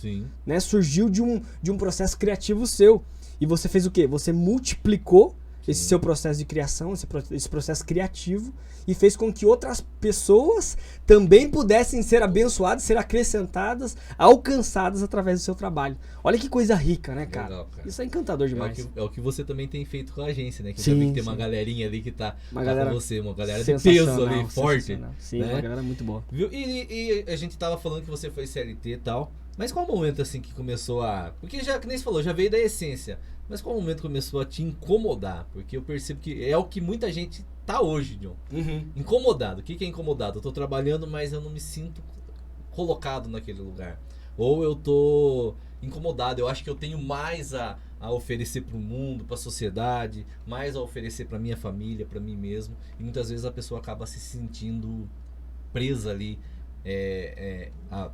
Speaker 2: né? Surgiu de um processo criativo seu. E você fez o quê? Você multiplicou esse seu processo de criação, esse processo criativo, e fez com que outras pessoas também pudessem ser abençoadas, ser acrescentadas, alcançadas através do seu trabalho. Olha que coisa rica, né, cara? Legal, cara. Isso é encantador demais.
Speaker 1: É o que você também tem feito com a agência, né? Que eu já vi que tem uma galerinha ali que tá com você, uma galera de peso ali, forte.
Speaker 2: Sim, né? Uma galera muito boa.
Speaker 1: Viu? E a gente tava falando que você foi CLT e tal, mas qual o momento assim que começou a... Porque já, que nem você falou, já veio da essência. Mas qual momento começou a te incomodar? Porque eu percebo que é o que muita gente tá hoje, John. Incomodado. O que é incomodado? Eu tô trabalhando, mas eu não me sinto colocado naquele lugar. Ou eu tô incomodado. Eu acho que eu tenho mais a oferecer pro mundo, pra sociedade, mais a oferecer pra minha família, pra mim mesmo. E muitas vezes a pessoa acaba se sentindo presa ali.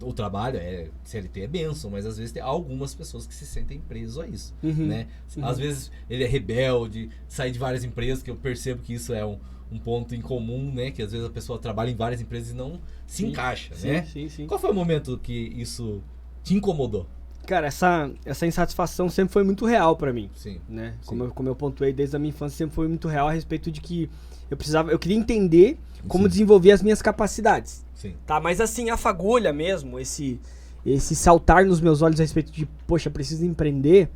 Speaker 1: O trabalho CLT é bênção, mas às vezes tem algumas pessoas que se sentem presos a isso, né? Às vezes ele é rebelde, sai de várias empresas, que eu percebo que isso é um ponto em comum, né? Que às vezes a pessoa trabalha em várias empresas e não se encaixa, né?
Speaker 2: Sim.
Speaker 1: Qual foi o momento que isso te incomodou?
Speaker 2: Cara, essa insatisfação sempre foi muito real pra mim, né?
Speaker 1: Sim.
Speaker 2: Como eu pontuei desde a minha infância, sempre foi muito real a respeito de que eu queria entender como desenvolver as minhas capacidades. Tá, mas assim, a fagulha mesmo, esse saltar nos meus olhos a respeito de, poxa, preciso empreender,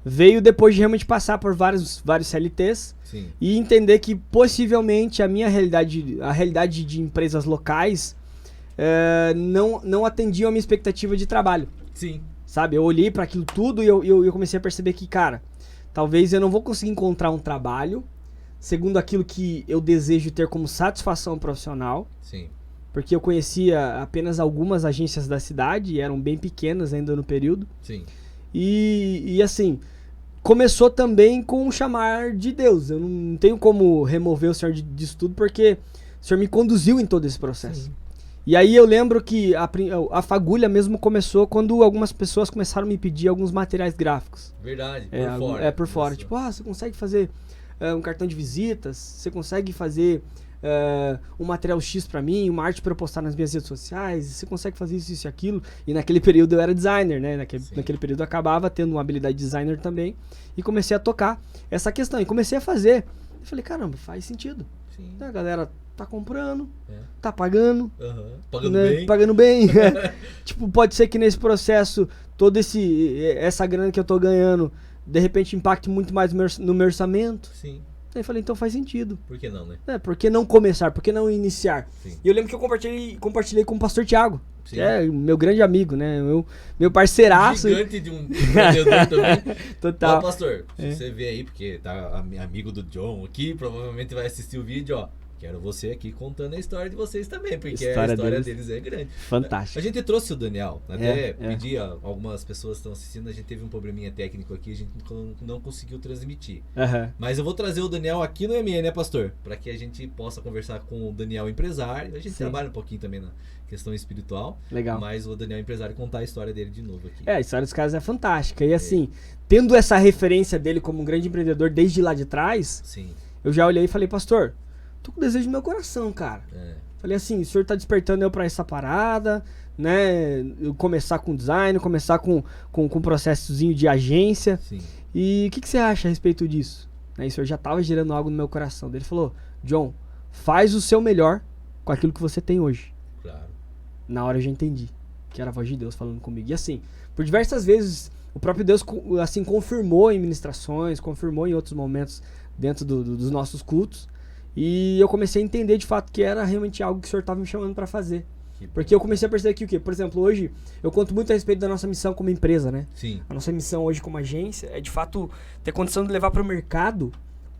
Speaker 2: veio depois de realmente passar por vários CLTs e entender que possivelmente a minha realidade, a realidade de empresas locais, não atendiam a minha expectativa de trabalho. Sabe, eu olhei para aquilo tudo e eu comecei a perceber que, cara, talvez eu não vou conseguir encontrar um trabalho segundo aquilo que eu desejo ter como satisfação profissional. Porque eu conhecia apenas algumas agências da cidade, e eram bem pequenas ainda no período. E assim, começou também com o chamar de Deus. Eu não tenho como remover o Senhor disso tudo, porque o Senhor me conduziu em todo esse processo. E aí eu lembro que a fagulha mesmo começou quando algumas pessoas começaram a me pedir alguns materiais gráficos.
Speaker 1: Verdade, por fora.
Speaker 2: Por fora. Tipo, você consegue fazer um cartão de visitas? Você consegue fazer... um material X pra mim, uma arte pra eu postar nas minhas redes sociais, você consegue fazer isso e aquilo. E naquele período eu era designer, né? Naquele período eu acabava tendo uma habilidade de designer também. E comecei a tocar essa questão. E comecei a fazer. Eu falei, caramba, faz sentido. A galera tá comprando, tá pagando. Pagando bem. Tipo, pode ser que nesse processo, toda essa grana que eu tô ganhando, de repente impacte muito mais no meu orçamento. Aí eu falei, então faz sentido.
Speaker 1: Por que não, né?
Speaker 2: Por que não começar? Por que não iniciar? E eu lembro que eu compartilhei com o pastor Thiago, que é meu grande amigo, né? Meu parceiraço.
Speaker 1: Gigante de um empreendedor também.
Speaker 2: Total.
Speaker 1: Ó, pastor, se você vê aí, porque tá amigo do John aqui, provavelmente vai assistir o vídeo, ó. Quero você aqui contando a história de vocês também, porque a história deles é grande.
Speaker 2: Fantástico.
Speaker 1: A gente trouxe o Daniel, até pedi a algumas pessoas que estão assistindo, a gente teve um probleminha técnico aqui, a gente não conseguiu transmitir. Mas eu vou trazer o Daniel aqui no ME, né, pastor? Para que a gente possa conversar com o Daniel empresário. A gente trabalha um pouquinho também na questão espiritual.
Speaker 2: Legal.
Speaker 1: Mas o Daniel empresário contar a história dele de novo aqui.
Speaker 2: A história dos caras é fantástica. E assim, tendo essa referência dele como um grande empreendedor desde lá de trás, eu já olhei e falei, pastor, tô com desejo no meu coração, cara. Falei assim, o senhor tá despertando eu pra essa parada, né? Eu começar com design, começar com um processozinho de agência. E o que você acha a respeito disso? E o senhor já tava gerando algo no meu coração. Ele falou, John, faz o seu melhor com aquilo que você tem hoje. Na hora eu já entendi que era a voz de Deus falando comigo. E assim, por diversas vezes, o próprio Deus assim, confirmou em ministrações, confirmou em outros momentos dentro dos nossos cultos. E eu comecei a entender de fato que era realmente algo que o Senhor estava me chamando para fazer. Porque eu comecei a perceber que o quê? Por exemplo, hoje eu conto muito a respeito da nossa missão como empresa, né? A nossa missão hoje como agência é de fato ter condição de levar para o mercado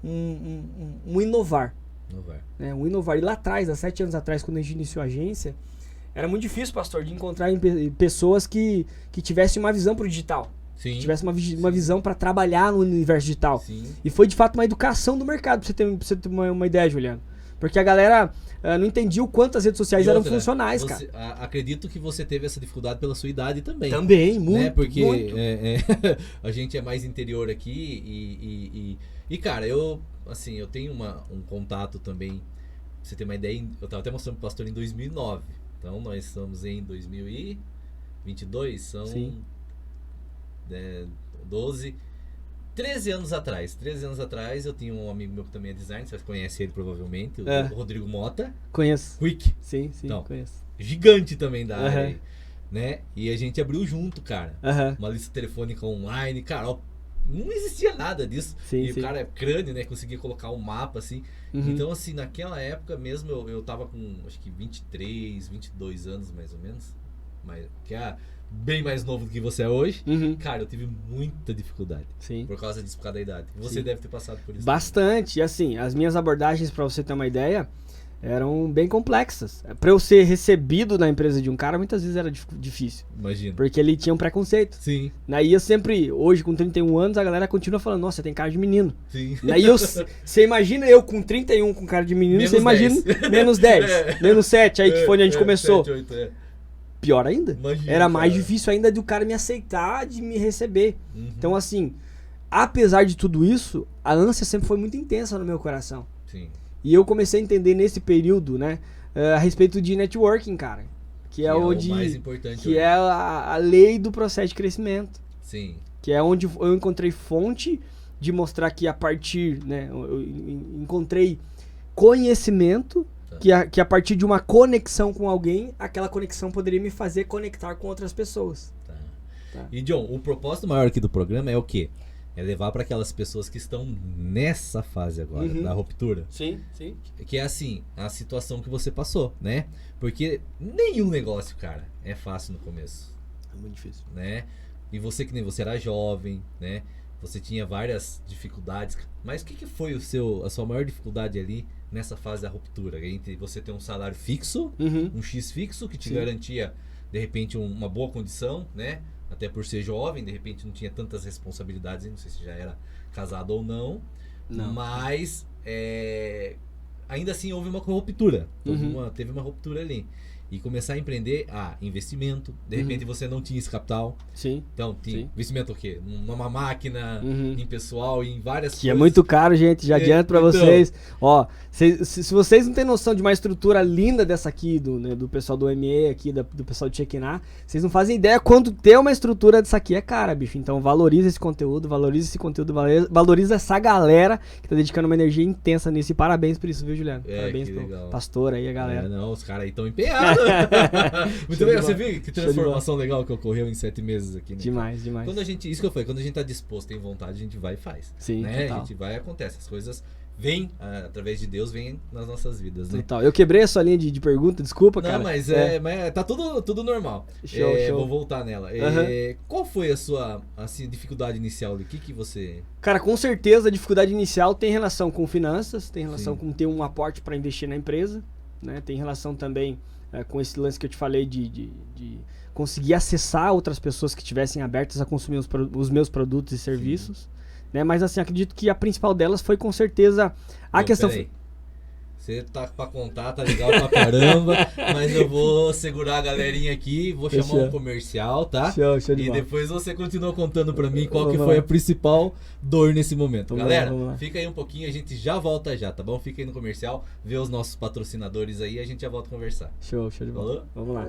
Speaker 2: um inovar. Um inovar. E lá atrás, há 7 anos atrás, quando a gente iniciou a agência, era muito difícil, pastor, de encontrar pessoas que tivessem uma visão para o digital. Que tivesse uma visão para trabalhar no universo digital. E foi de fato uma educação do mercado, pra você ter uma ideia, Juliano. Porque a galera não entendia o quanto as redes sociais eram funcionais, cara.
Speaker 1: Acredito que você teve essa dificuldade pela sua idade também.
Speaker 2: Também, muito.
Speaker 1: Né? Porque
Speaker 2: muito.
Speaker 1: A gente é mais interior aqui E, cara, eu tenho um contato também, pra você ter uma ideia, eu tava até mostrando pro pastor em 2009. Então, nós estamos em 2022, são
Speaker 2: Sim.
Speaker 1: 13 anos atrás. 13 anos atrás, eu tinha um amigo meu que também é designer, você conhece ele provavelmente, o Rodrigo Mota.
Speaker 2: Conheço.
Speaker 1: Quick.
Speaker 2: Sim,
Speaker 1: Então,
Speaker 2: conheço.
Speaker 1: Gigante também da área aí, né? E a gente abriu junto, cara. Uma lista telefônica online, cara, ó, não existia nada disso.
Speaker 2: Sim,
Speaker 1: o cara é crânio, né? Conseguia colocar um mapa, assim. Então, assim, naquela época mesmo, eu tava com, acho que 23, 22 anos, mais ou menos. Que é bem mais novo do que você é hoje. Cara, eu tive muita dificuldade.
Speaker 2: Sim.
Speaker 1: Por causa disso, por causa da idade. Você deve ter passado por isso.
Speaker 2: Bastante. E assim, as minhas abordagens, pra você ter uma ideia, eram bem complexas. Pra eu ser recebido na empresa de um cara, muitas vezes era difícil.
Speaker 1: Imagina.
Speaker 2: Porque ele tinha um preconceito.
Speaker 1: Sim.
Speaker 2: Daí eu sempre, hoje com 31 anos, a galera continua falando, nossa, você tem cara de menino.
Speaker 1: Sim.
Speaker 2: Daí você imagina eu com 31 com cara de menino,
Speaker 1: Menos
Speaker 2: você imagina
Speaker 1: 10.
Speaker 2: menos 10, menos 7, aí que foi onde a gente começou.
Speaker 1: 7, 8,
Speaker 2: Pior ainda.
Speaker 1: Imagina,
Speaker 2: era mais
Speaker 1: cara.
Speaker 2: difícil ainda do cara me aceitar, de me receber. Então assim, apesar de tudo isso, a ânsia sempre foi muito intensa no meu coração.
Speaker 1: Sim.
Speaker 2: E eu comecei a entender nesse período, né, a respeito de networking, cara. Que é
Speaker 1: o mais importante.
Speaker 2: Que é a lei do processo de crescimento.
Speaker 1: Sim.
Speaker 2: Que é onde eu encontrei fonte de mostrar que a partir, né, eu encontrei conhecimento, que a partir de uma conexão com alguém, aquela conexão poderia me fazer conectar com outras pessoas.
Speaker 1: Tá. E John, o propósito maior aqui do programa é o quê? É levar para aquelas pessoas que estão nessa fase agora, da ruptura.
Speaker 2: Sim, sim.
Speaker 1: Que é assim, a situação que você passou, né? Porque nenhum negócio, cara, é fácil no começo.
Speaker 2: É muito difícil.
Speaker 1: Né? E você, que nem você era jovem, né? Você tinha várias dificuldades. Mas o que foi a sua maior dificuldade ali nessa fase da ruptura? Entre você ter um salário fixo, um X fixo, que te garantia, de repente, uma boa condição, né? Até por ser jovem, de repente não tinha tantas responsabilidades, não sei se já era casado ou não. Mas ainda assim houve uma ruptura. Teve uma ruptura ali. E começar a empreender, investimento. De repente você não tinha esse capital.
Speaker 2: Sim.
Speaker 1: Então, tinha investimento o quê? Numa máquina, em pessoal, em várias coisas.
Speaker 2: Que é muito caro, gente. Já adianto pra vocês. Ó, se vocês não têm noção de uma estrutura linda dessa aqui, do pessoal do ME aqui, do pessoal de Chequiná, vocês não fazem ideia quanto ter uma estrutura dessa aqui é cara, bicho. Então valoriza esse conteúdo, valoriza essa galera que tá dedicando uma energia intensa nisso. E parabéns por isso, viu, Juliano? Parabéns pro pastor aí, a galera.
Speaker 1: Não, os caras aí estão empenhados. Muito legal, você viu que transformação legal que ocorreu em 7 meses aqui, né?
Speaker 2: Demais.
Speaker 1: Quando a gente, isso que eu falei, quando a gente tá disposto, tem vontade, a gente vai e faz.
Speaker 2: Sim,
Speaker 1: né?
Speaker 2: total.
Speaker 1: A gente vai e acontece, as coisas vêm, através de Deus, vêm nas nossas vidas, né?
Speaker 2: Total. Eu quebrei a sua linha de pergunta, desculpa, cara.
Speaker 1: Não, mas tá tudo normal.
Speaker 2: Show.
Speaker 1: Vou voltar nela. Qual foi a sua dificuldade inicial? O que você...
Speaker 2: Cara, com certeza a dificuldade inicial tem relação com finanças, tem relação com ter um aporte para investir na empresa, né? Tem relação também com esse lance que eu te falei de conseguir acessar outras pessoas que estivessem abertas a consumir os meus produtos e serviços, né? Mas assim, acredito que a principal delas foi com certeza a questão...
Speaker 1: Peraí. Você tá pra contar, tá legal pra caramba, mas eu vou segurar a galerinha aqui, vou chamar um comercial, tá?
Speaker 2: Show de
Speaker 1: e
Speaker 2: bola.
Speaker 1: depois você continua contando pra mim qual que foi a principal dor nesse momento. Galera,
Speaker 2: vamos lá.
Speaker 1: fica aí um pouquinho, a gente já volta já, tá bom? Fica aí no comercial, vê os nossos patrocinadores aí, a gente já volta a conversar.
Speaker 2: Show de bola.
Speaker 1: Falou?
Speaker 2: Vamos lá.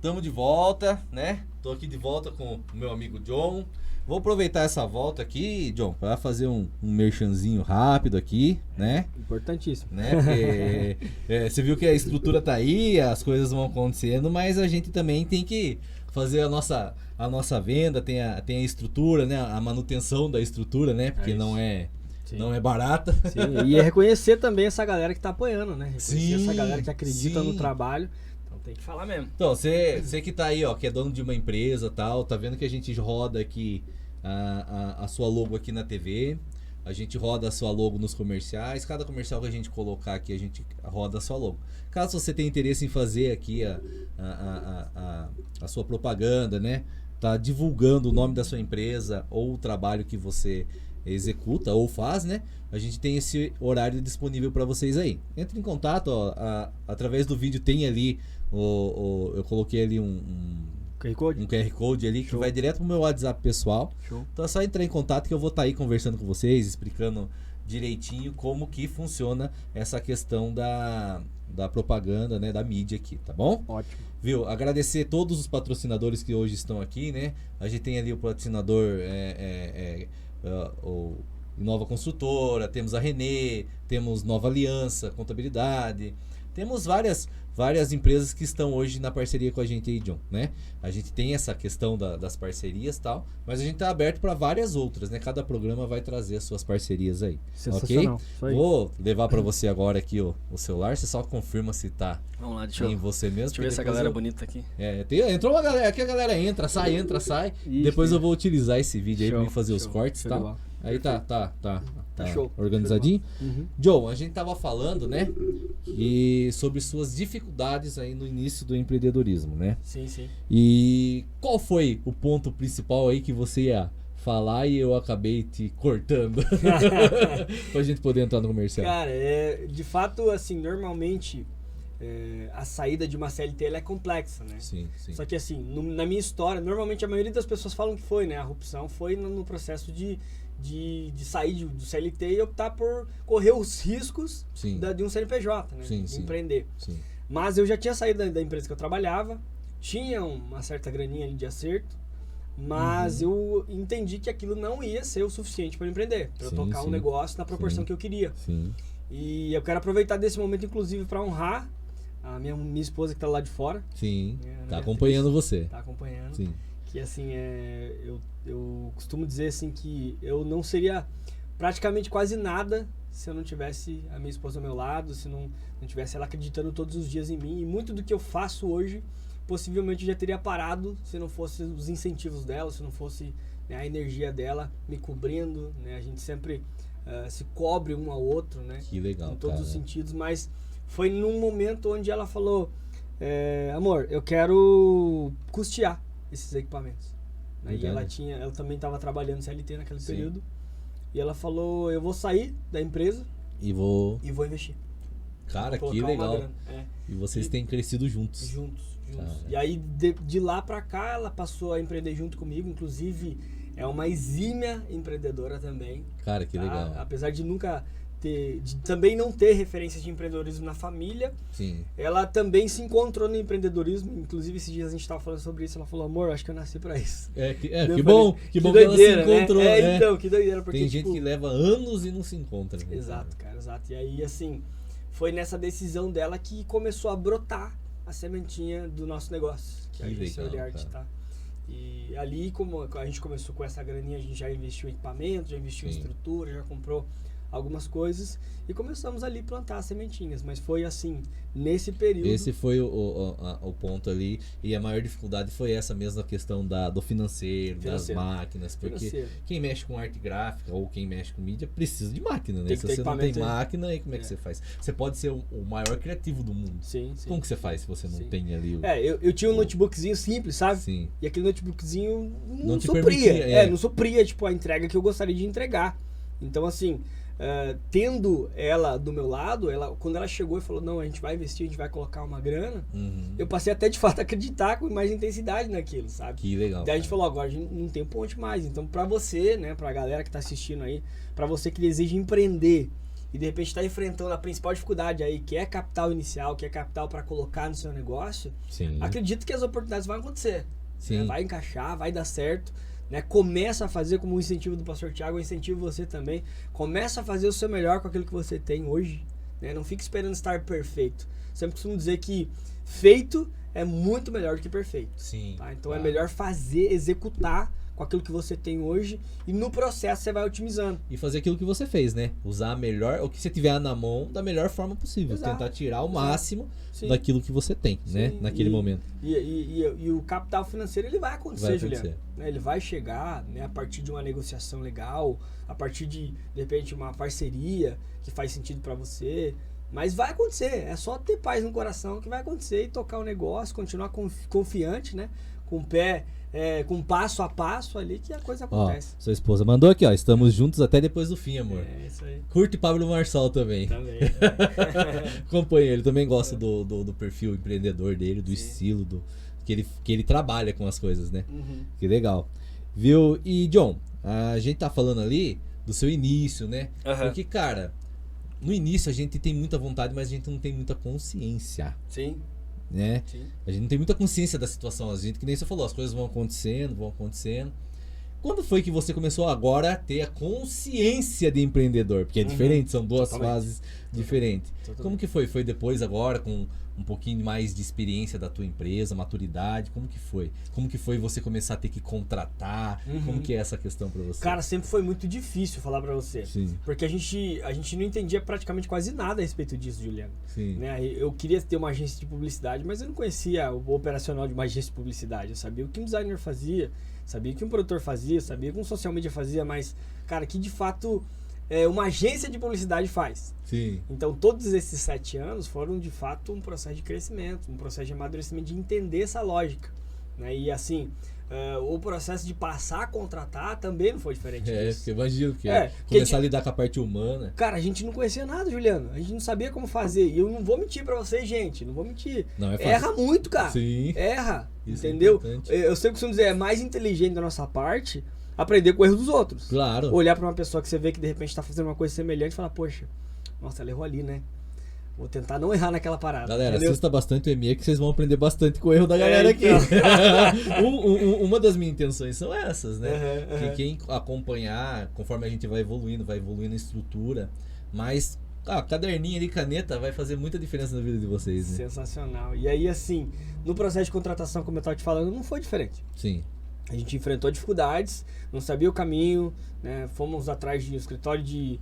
Speaker 1: Tamo de volta, né? Tô aqui de volta com o meu amigo John. Vou aproveitar essa volta aqui, John, para fazer um merchanzinho rápido aqui, né?
Speaker 2: Importantíssimo.
Speaker 1: Né? Porque, você viu que a estrutura tá aí, as coisas vão acontecendo, mas a gente também tem que fazer a nossa venda, tem a estrutura, né? A manutenção da estrutura, né? Porque não é barata.
Speaker 2: Sim, e reconhecer também essa galera que tá apoiando, né? Reconhecer essa galera que acredita no
Speaker 1: sim.
Speaker 2: trabalho. Tem que falar mesmo.
Speaker 1: Então, você que tá aí, ó, que é dono de uma empresa e tal, tá vendo que a gente roda aqui a sua logo aqui na TV, a gente roda a sua logo nos comerciais, cada comercial que a gente colocar aqui, a gente roda a sua logo. Caso você tenha interesse em fazer aqui a sua propaganda, né, tá divulgando o nome da sua empresa ou o trabalho que você executa ou faz, né, a gente tem esse horário disponível para vocês aí. Entre em contato, ó, através do vídeo tem ali eu coloquei ali um QR Code ali. Show. Que vai direto pro meu WhatsApp pessoal. Show. Então é só entrar em contato que eu vou estar aí conversando com vocês, explicando direitinho como que funciona essa questão da propaganda, né, da mídia aqui, tá bom?
Speaker 2: Ótimo.
Speaker 1: Viu? Agradecer todos os patrocinadores que hoje estão aqui, né? A gente tem ali o patrocinador o Nova Construtora, temos a Renê, temos Nova Aliança, Contabilidade, temos várias empresas que estão hoje na parceria com a gente aí, John, né? A gente tem essa questão das parcerias e tal, mas a gente tá aberto para várias outras, né? Cada programa vai trazer as suas parcerias aí.
Speaker 2: Sensacional.
Speaker 1: Ok?
Speaker 2: Isso aí.
Speaker 1: Vou levar para você agora aqui o celular, você só confirma se tá.
Speaker 3: Vamos lá, deixa eu
Speaker 1: você mesmo.
Speaker 3: Deixa eu ver essa galera bonita aqui.
Speaker 1: Entrou uma galera, aqui a galera entra, sai.
Speaker 2: Isso,
Speaker 1: depois eu vou utilizar esse vídeo aí para mim fazer os cortes e tal.
Speaker 2: Lá.
Speaker 1: Aí tá
Speaker 2: show.
Speaker 1: Organizadinho.
Speaker 2: Uhum.
Speaker 1: John, a gente tava falando, né, sobre suas dificuldades aí no início do empreendedorismo, né?
Speaker 2: Sim.
Speaker 1: E qual foi o ponto principal aí que você ia falar e eu acabei te cortando pra gente poder entrar no comercial?
Speaker 2: Cara, de fato, assim, normalmente a saída de uma CLT ela é complexa, né?
Speaker 1: Sim.
Speaker 2: Só que assim, na minha história, normalmente a maioria das pessoas falam que foi, né? A rupção foi no processo de sair do CLT e optar por correr os riscos de um CNPJ, né? De empreender.
Speaker 1: Sim.
Speaker 2: Mas eu já tinha saído da empresa que eu trabalhava, tinha uma certa graninha ali de acerto, mas eu entendi que aquilo não ia ser o suficiente para empreender, para eu tocar um negócio na proporção que eu queria.
Speaker 1: Sim.
Speaker 2: E eu quero aproveitar desse momento, inclusive, para honrar a minha esposa que tá lá de fora.
Speaker 1: Sim, tá acompanhando você.
Speaker 2: Tá acompanhando.
Speaker 1: Sim.
Speaker 2: Que assim, eu costumo dizer assim que eu não seria praticamente quase nada se eu não tivesse a minha esposa ao meu lado, se não tivesse ela acreditando todos os dias em mim. E muito do que eu faço hoje, possivelmente já teria parado se não fosse os incentivos dela, se não fosse, né, a energia dela me cobrindo, né? A gente sempre se cobre um ao outro, né?
Speaker 1: Que legal,
Speaker 2: em todos
Speaker 1: cara.
Speaker 2: os sentidos, mas foi num momento onde ela falou, amor, eu quero custear esses equipamentos. E ela também estava trabalhando CLT naquele período. E ela falou, eu vou sair da empresa e vou investir.
Speaker 1: Cara, que legal. E vocês têm crescido juntos.
Speaker 2: Juntos. E aí, de lá pra cá, ela passou a empreender junto comigo. Inclusive, é uma exímia empreendedora também.
Speaker 1: Cara, que legal.
Speaker 2: Apesar de nunca também não ter referências de empreendedorismo na família.
Speaker 1: Sim.
Speaker 2: Ela também se encontrou no empreendedorismo. Inclusive, esses dias a gente estava falando sobre isso. Ela falou, amor, acho que eu nasci pra isso.
Speaker 1: Que bom que
Speaker 2: doideira,
Speaker 1: ela se encontrou.
Speaker 2: Né? Então, que doideira. Porque,
Speaker 1: tem gente que leva anos e não se encontra. Né?
Speaker 2: Exato, cara, exato. E aí, assim, foi nessa decisão dela que começou a brotar a sementinha do nosso negócio. Que é a Agência Oliarte, tá? E ali, como a gente começou com essa graninha, a gente já investiu em equipamento, já investiu em estrutura, já comprou algumas coisas e começamos ali a plantar as sementinhas, mas foi assim, nesse período.
Speaker 1: Esse foi o ponto ali, e a maior dificuldade foi essa mesma questão do financeiro, das máquinas, porque quem mexe com arte gráfica ou quem mexe com mídia precisa de máquina, né? Se você não tem máquina, aí como é que você faz? Você pode ser o maior criativo do mundo.
Speaker 2: Sim.
Speaker 1: Como que você faz se você não tem ali o...
Speaker 2: eu tinha um notebookzinho simples, sabe?
Speaker 1: Sim.
Speaker 2: E aquele notebookzinho não
Speaker 1: supria.
Speaker 2: Não supria, tipo, a entrega que eu gostaria de entregar. Então, assim, tendo ela do meu lado, quando ela chegou e falou, não, a gente vai investir, a gente vai colocar uma grana, eu passei até de fato a acreditar com mais intensidade naquilo, sabe?
Speaker 1: Que legal.
Speaker 2: Daí a gente falou, agora a gente não tem ponte mais. Então, pra você, né, pra galera que tá assistindo aí, pra você que deseja empreender e de repente está enfrentando a principal dificuldade aí, que é capital inicial, que é capital para colocar no seu negócio, acredito que as oportunidades vão acontecer. Né? Vai encaixar, vai dar certo. Né? Começa a fazer como um incentivo do pastor Thiago, eu incentivo você também. Começa a fazer o seu melhor com aquilo que você tem hoje. Né? Não fique esperando estar perfeito. Sempre costumo dizer que feito é muito melhor do que perfeito. Tá? Então é melhor fazer, executar com aquilo que você tem hoje e no processo você vai otimizando.
Speaker 1: E fazer aquilo que você fez, né? Usar o que você tiver na mão da melhor forma possível. Exato. Tentar tirar o máximo daquilo que você tem, né? Naquele momento.
Speaker 2: E o capital financeiro, ele vai acontecer, Juliano. Né? Ele vai chegar, né, a partir de uma negociação legal, a partir de repente, uma parceria que faz sentido para você. Mas vai acontecer. É só ter paz no coração que vai acontecer e tocar o negócio, continuar confiante, né? Com o pé... com passo a passo ali que a coisa acontece.
Speaker 1: Sua esposa mandou aqui, estamos juntos até depois do fim, amor.
Speaker 2: Isso aí.
Speaker 1: Curte Pablo Marçal também. Acompanha ele, também gosta do perfil empreendedor dele, do estilo, que ele trabalha com as coisas, né? Que legal. Viu? E John, a gente tá falando ali do seu início, né? Porque, cara, no início a gente tem muita vontade, mas a gente não tem muita consciência.
Speaker 2: Sim.
Speaker 1: Né? A gente não tem muita consciência da situação, a gente, que nem você falou, as coisas vão acontecendo. Quando foi que você começou agora a ter a consciência de empreendedor? Porque é diferente, são duas fases diferentes. Como que foi? Foi depois agora, com um pouquinho mais de experiência da tua empresa, maturidade? Como que foi? Como que foi você começar a ter que contratar? Como que é essa questão pra você?
Speaker 2: Cara, sempre foi muito difícil falar pra você. Porque a gente não entendia praticamente quase nada a respeito disso, Juliano. Né? Eu queria ter uma agência de publicidade, mas eu não conhecia o operacional de uma agência de publicidade. Eu sabia o que um designer fazia, sabia o que um produtor fazia, sabia o que um social media fazia, mas, cara, que de fato uma agência de publicidade faz. Então, todos esses 7 anos foram, de fato, um processo de crescimento, um processo de amadurecimento, de entender essa lógica. Né? E, assim, o processo de passar a contratar também não foi diferente disso.
Speaker 1: Porque eu imagino que começar a lidar com a parte humana.
Speaker 2: Cara, a gente não conhecia nada, Juliano. A gente não sabia como fazer. E eu não vou mentir pra vocês, gente. Não vou mentir.
Speaker 1: Não é fácil.
Speaker 2: Erra muito, cara. Erra.
Speaker 1: Isso
Speaker 2: entendeu?
Speaker 1: É
Speaker 2: eu sempre costumo dizer, é mais inteligente da nossa parte aprender com o erro dos outros.
Speaker 1: Claro.
Speaker 2: Olhar pra uma pessoa que você vê que de repente tá fazendo uma coisa semelhante e falar, poxa, nossa, ela errou ali, né? Vou tentar não errar naquela parada.
Speaker 1: Galera, assista bastante o ME que vocês vão aprender bastante com o erro da galera aqui. Uma das minhas intenções são essas, né? Que quem acompanhar, conforme a gente vai evoluindo em estrutura, mas caderninho ali, caneta, vai fazer muita diferença na vida de vocês, né?
Speaker 2: Sensacional. E aí, assim, no processo de contratação, como eu estava te falando, não foi diferente. A gente enfrentou dificuldades, não sabia o caminho, né? Fomos atrás de um escritório de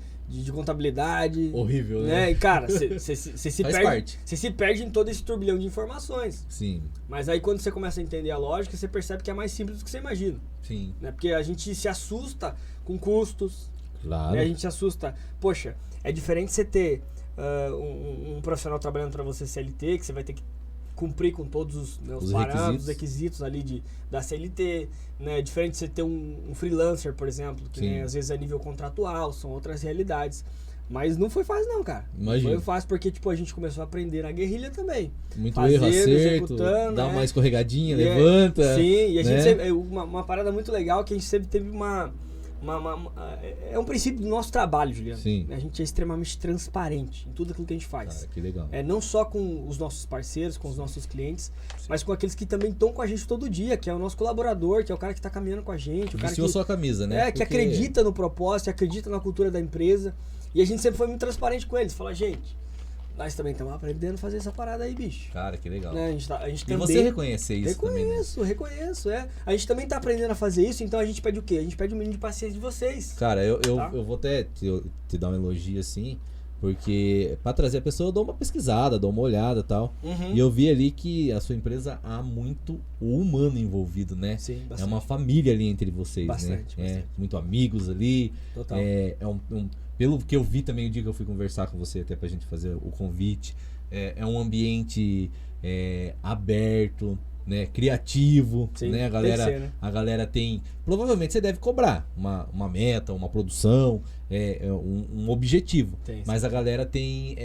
Speaker 2: contabilidade.
Speaker 1: Horrível, né?
Speaker 2: E, cara, você se perde em todo esse turbilhão de informações. Mas aí quando você começa a entender a lógica, você percebe que é mais simples do que você imagina. Né? Porque a gente se assusta com custos.
Speaker 1: Claro.
Speaker 2: Né? A gente se assusta. Poxa, é diferente você ter um profissional trabalhando para você CLT, que você vai ter que cumprir com todos os parâmetros, os requisitos ali da CLT, né? É diferente você ter um freelancer, por exemplo, que né, às vezes é nível contratual, são outras realidades. Mas não foi fácil não, cara.
Speaker 1: Imagina.
Speaker 2: Não foi fácil porque tipo, a gente começou a aprender na guerrilha também.
Speaker 1: Muito erro, acerto, dá uma escorregadinha, levanta.
Speaker 2: E a gente sempre, uma parada muito legal que a gente sempre teve é um princípio do nosso trabalho, Juliano. A gente é extremamente transparente em tudo aquilo que a gente faz.
Speaker 1: Cara, que legal.
Speaker 2: Não só com os nossos parceiros, com os nossos clientes, mas com aqueles que também estão com a gente todo dia, que é o nosso colaborador, que é o cara que está caminhando com a gente. O cara
Speaker 1: vestiu a sua camisa, né?
Speaker 2: Que acredita no propósito, acredita na cultura da empresa. E a gente sempre foi muito transparente com eles. Fala, gente, nós também estamos aprendendo a fazer essa parada aí, bicho.
Speaker 1: Cara, que legal.
Speaker 2: A gente também...
Speaker 1: E você reconhecer isso também, né?
Speaker 2: Reconheço. A gente também tá aprendendo a fazer isso, então a gente pede o quê? A gente pede um mínimo de paciência de vocês.
Speaker 1: Cara, eu vou até te dar um elogio assim, porque pra trazer a pessoa eu dou uma pesquisada, dou uma olhada e tal. E eu vi ali que a sua empresa há muito o humano envolvido, né?
Speaker 2: Bastante.
Speaker 1: É uma família ali entre vocês,
Speaker 2: bastante.
Speaker 1: Muito amigos ali.
Speaker 2: Total.
Speaker 1: Pelo que eu vi também o dia que eu fui conversar com você, até pra gente fazer o convite, é um ambiente aberto, né, criativo, né? A galera tem... Provavelmente você deve cobrar uma meta, uma produção, um objetivo. Mas a galera tem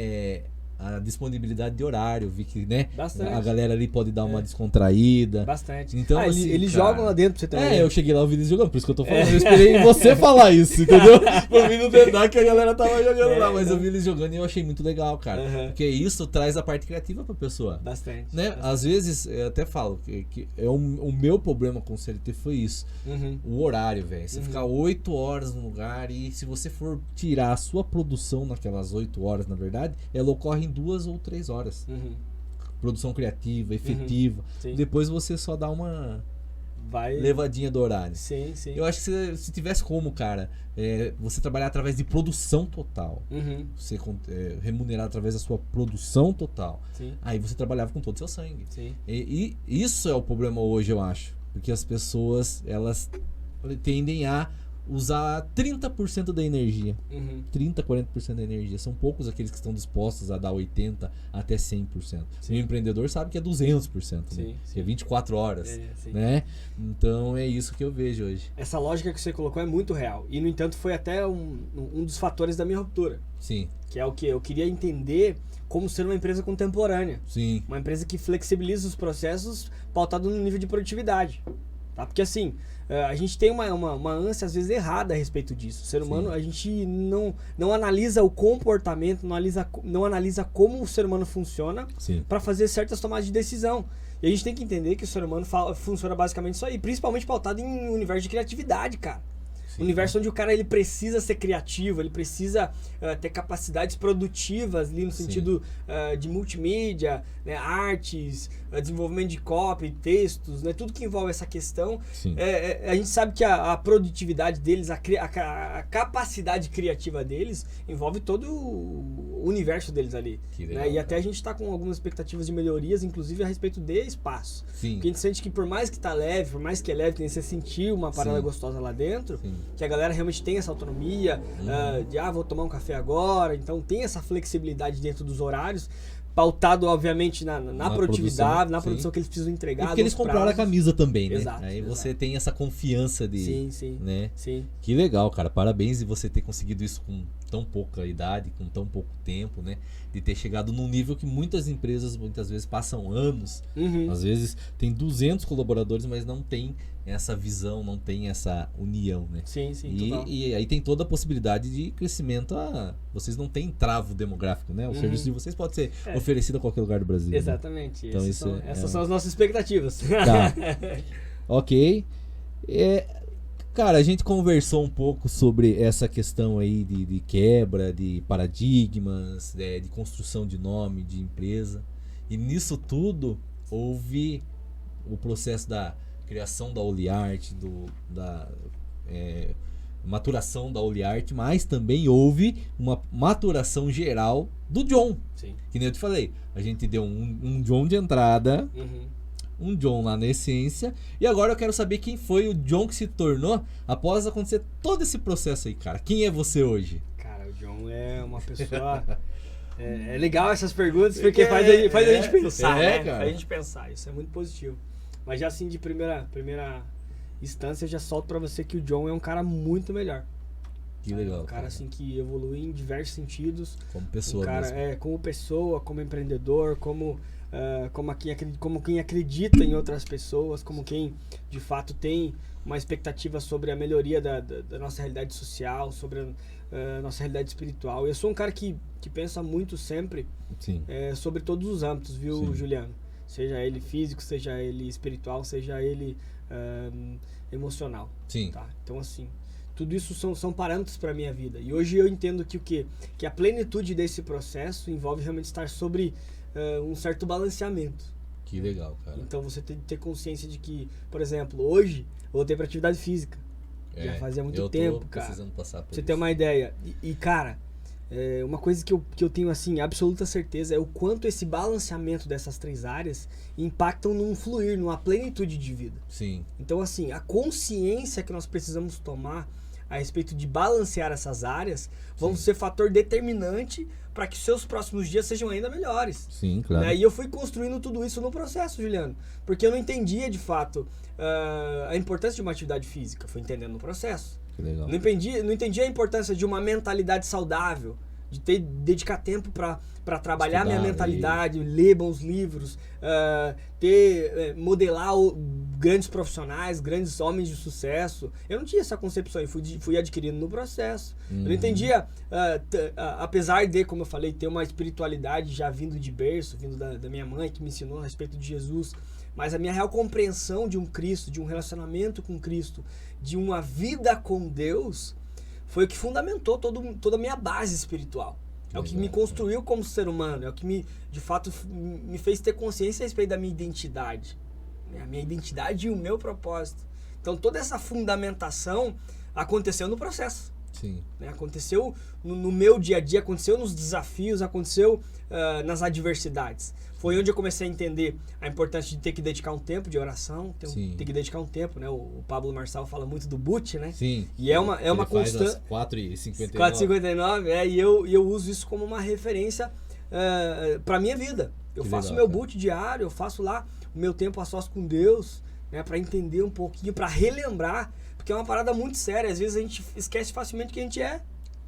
Speaker 1: a disponibilidade de horário, vi que, né?
Speaker 2: Bastante.
Speaker 1: A galera ali pode dar uma descontraída.
Speaker 2: Bastante.
Speaker 1: Então, assim,
Speaker 2: eles
Speaker 1: cara,
Speaker 2: jogam lá dentro pra você também.
Speaker 1: eu cheguei lá, eu vi eles jogando, por isso que eu tô falando. Eu esperei você falar isso, entendeu? Pra mim não tentar que a galera tava jogando lá, mas eu vi eles jogando e eu achei muito legal, cara. Porque isso traz a parte criativa pra pessoa.
Speaker 2: Bastante.
Speaker 1: Né?
Speaker 2: Bastante.
Speaker 1: Às vezes, eu até falo que o meu problema com o CLT foi isso. O horário, velho. Você ficar 8 horas no lugar e se você for tirar a sua produção naquelas 8 horas, na verdade, ela ocorre em 2 ou 3 horas. Produção criativa, efetiva. Depois você só dá uma levadinha do horário.
Speaker 2: Sim, sim.
Speaker 1: Eu acho que se tivesse como, cara, você trabalhar através de produção total, você remunerar através da sua produção total, aí você trabalhava com todo o seu sangue. E isso é o problema hoje, eu acho. Porque as pessoas, elas tendem a usar 30% da energia. 30, 40% da energia. São poucos aqueles que estão dispostos a dar 80% até 100%. E o empreendedor sabe que é 200%. Né? Que é 24 horas. Né? Então é isso que eu vejo hoje.
Speaker 2: Essa lógica que você colocou é muito real. E, no entanto, foi até um dos fatores da minha ruptura.
Speaker 1: Sim.
Speaker 2: Que é o que eu queria entender como ser uma empresa contemporânea.
Speaker 1: Sim.
Speaker 2: Uma empresa que flexibiliza os processos pautado no nível de produtividade. Tá? Porque assim, a gente tem uma ânsia às vezes errada a respeito disso. O ser humano, a gente não analisa o comportamento, não analisa como o ser humano funciona para fazer certas tomadas de decisão. E a gente tem que entender que o ser humano funciona basicamente isso aí, principalmente pautado em um universo de criatividade, cara. Um universo onde o cara ele precisa ser criativo, ele precisa ter capacidades produtivas ali no sentido de multimídia, né, artes, desenvolvimento de copy, textos, né, tudo que envolve essa questão. A gente sabe que a produtividade deles, a capacidade criativa deles envolve todo o universo deles ali. Legal, né? E até a gente está com algumas expectativas de melhorias, inclusive a respeito de espaço. Porque a gente sente que por mais que tá leve, por mais que é leve, tem que você sentir uma parada gostosa lá dentro, que a galera realmente tem essa autonomia de vou tomar um café agora, então tem essa flexibilidade dentro dos horários, pautado obviamente na produtividade, na produção que eles precisam entregar.
Speaker 1: Porque eles compraram a camisa também, né?
Speaker 2: Exato,
Speaker 1: aí você tem essa confiança de...
Speaker 2: Sim.
Speaker 1: Que legal, cara, parabéns de você ter conseguido isso com tão pouca idade, com tão pouco tempo, né? De ter chegado num nível que muitas empresas muitas vezes passam anos, às vezes tem 200 colaboradores, mas não tem essa visão, não tem essa união, né?
Speaker 2: Sim,
Speaker 1: e aí tem toda a possibilidade de crescimento. Vocês não têm travo demográfico, né? O serviço de vocês pode ser oferecido a qualquer lugar do Brasil.
Speaker 2: Exatamente.
Speaker 1: Né? Então
Speaker 2: essas são as nossas expectativas.
Speaker 1: Tá. Ok. Cara, a gente conversou um pouco sobre essa questão aí de quebra, de paradigmas, de construção de nome, de empresa. E nisso tudo houve o processo da criação da Oliart, da maturação da Oliart, mas também houve uma maturação geral do John. Que nem eu te falei, a gente deu um John de entrada, um John lá na essência, e agora eu quero saber quem foi o John que se tornou após acontecer todo esse processo aí, cara. Quem é você hoje?
Speaker 2: Cara, o John é uma pessoa... É legal essas perguntas, porque faz a gente pensar, né? Faz a gente pensar, isso é muito positivo. Mas já assim, de primeira instância, eu já solto pra você que o John é um cara muito melhor.
Speaker 1: Que legal.
Speaker 2: Um cara assim que evolui em diversos sentidos.
Speaker 1: Como pessoa
Speaker 2: mesmo. Como pessoa, como empreendedor, como quem acredita em outras pessoas, como quem de fato tem uma expectativa sobre a melhoria da nossa realidade social, sobre a nossa realidade espiritual. Eu sou um cara que pensa muito sempre sobre todos os âmbitos, viu, Juliano? Seja ele físico, seja ele espiritual, seja ele emocional. Tá? Então, assim, tudo isso são parâmetros para a minha vida. E hoje eu entendo que a plenitude desse processo envolve realmente estar sobre um certo balanceamento.
Speaker 1: Que legal, cara.
Speaker 2: Então você tem que ter consciência de que, por exemplo, hoje eu voltei para atividade física. Já fazia muito tempo, cara.
Speaker 1: Precisando passar por
Speaker 2: você ter uma ideia. E cara, uma coisa que eu tenho assim absoluta certeza é o quanto esse balanceamento dessas 3 áreas impactam num fluir, numa plenitude de vida. Então assim, a consciência que nós precisamos tomar a respeito de balancear essas áreas vão ser fator determinante para que seus próximos dias sejam ainda melhores.
Speaker 1: Claro.
Speaker 2: Né? E eu fui construindo tudo isso no processo, Juliano, porque eu não entendia de fato a importância de uma atividade física. Fui entendendo no processo.
Speaker 1: Que legal.
Speaker 2: Não entendi a importância de uma mentalidade saudável, de dedicar tempo para trabalhar
Speaker 1: Estudar,
Speaker 2: minha mentalidade, ler bons livros, modelar grandes profissionais, grandes homens de sucesso. Eu não tinha essa concepção, eu fui adquirindo no processo. Eu não entendia, apesar de, como eu falei, ter uma espiritualidade já vindo de berço, vindo da minha mãe, que me ensinou a respeito de Jesus, mas a minha real compreensão de um Cristo, de um relacionamento com Cristo, de uma vida com Deus, foi o que fundamentou toda a minha base espiritual. É o que me construiu como ser humano, é o que de fato me fez ter consciência a respeito da minha identidade. A minha identidade e o meu propósito. Então toda essa fundamentação aconteceu no processo.
Speaker 1: Sim.
Speaker 2: Aconteceu no meu dia a dia, aconteceu nos desafios, aconteceu nas adversidades. Foi onde eu comecei a entender a importância de ter que dedicar um tempo de oração, ter que dedicar um tempo, né? O Pablo Marçal fala muito do boot, né?
Speaker 1: Sim.
Speaker 2: E é uma constante.
Speaker 1: 4h59.
Speaker 2: 4h59, e eu uso isso como uma referência para minha vida. Eu faço meu boot diário, eu faço lá o meu tempo a sós com Deus, né? Para entender um pouquinho, para relembrar, porque é uma parada muito séria. Às vezes a gente esquece facilmente quem a gente é.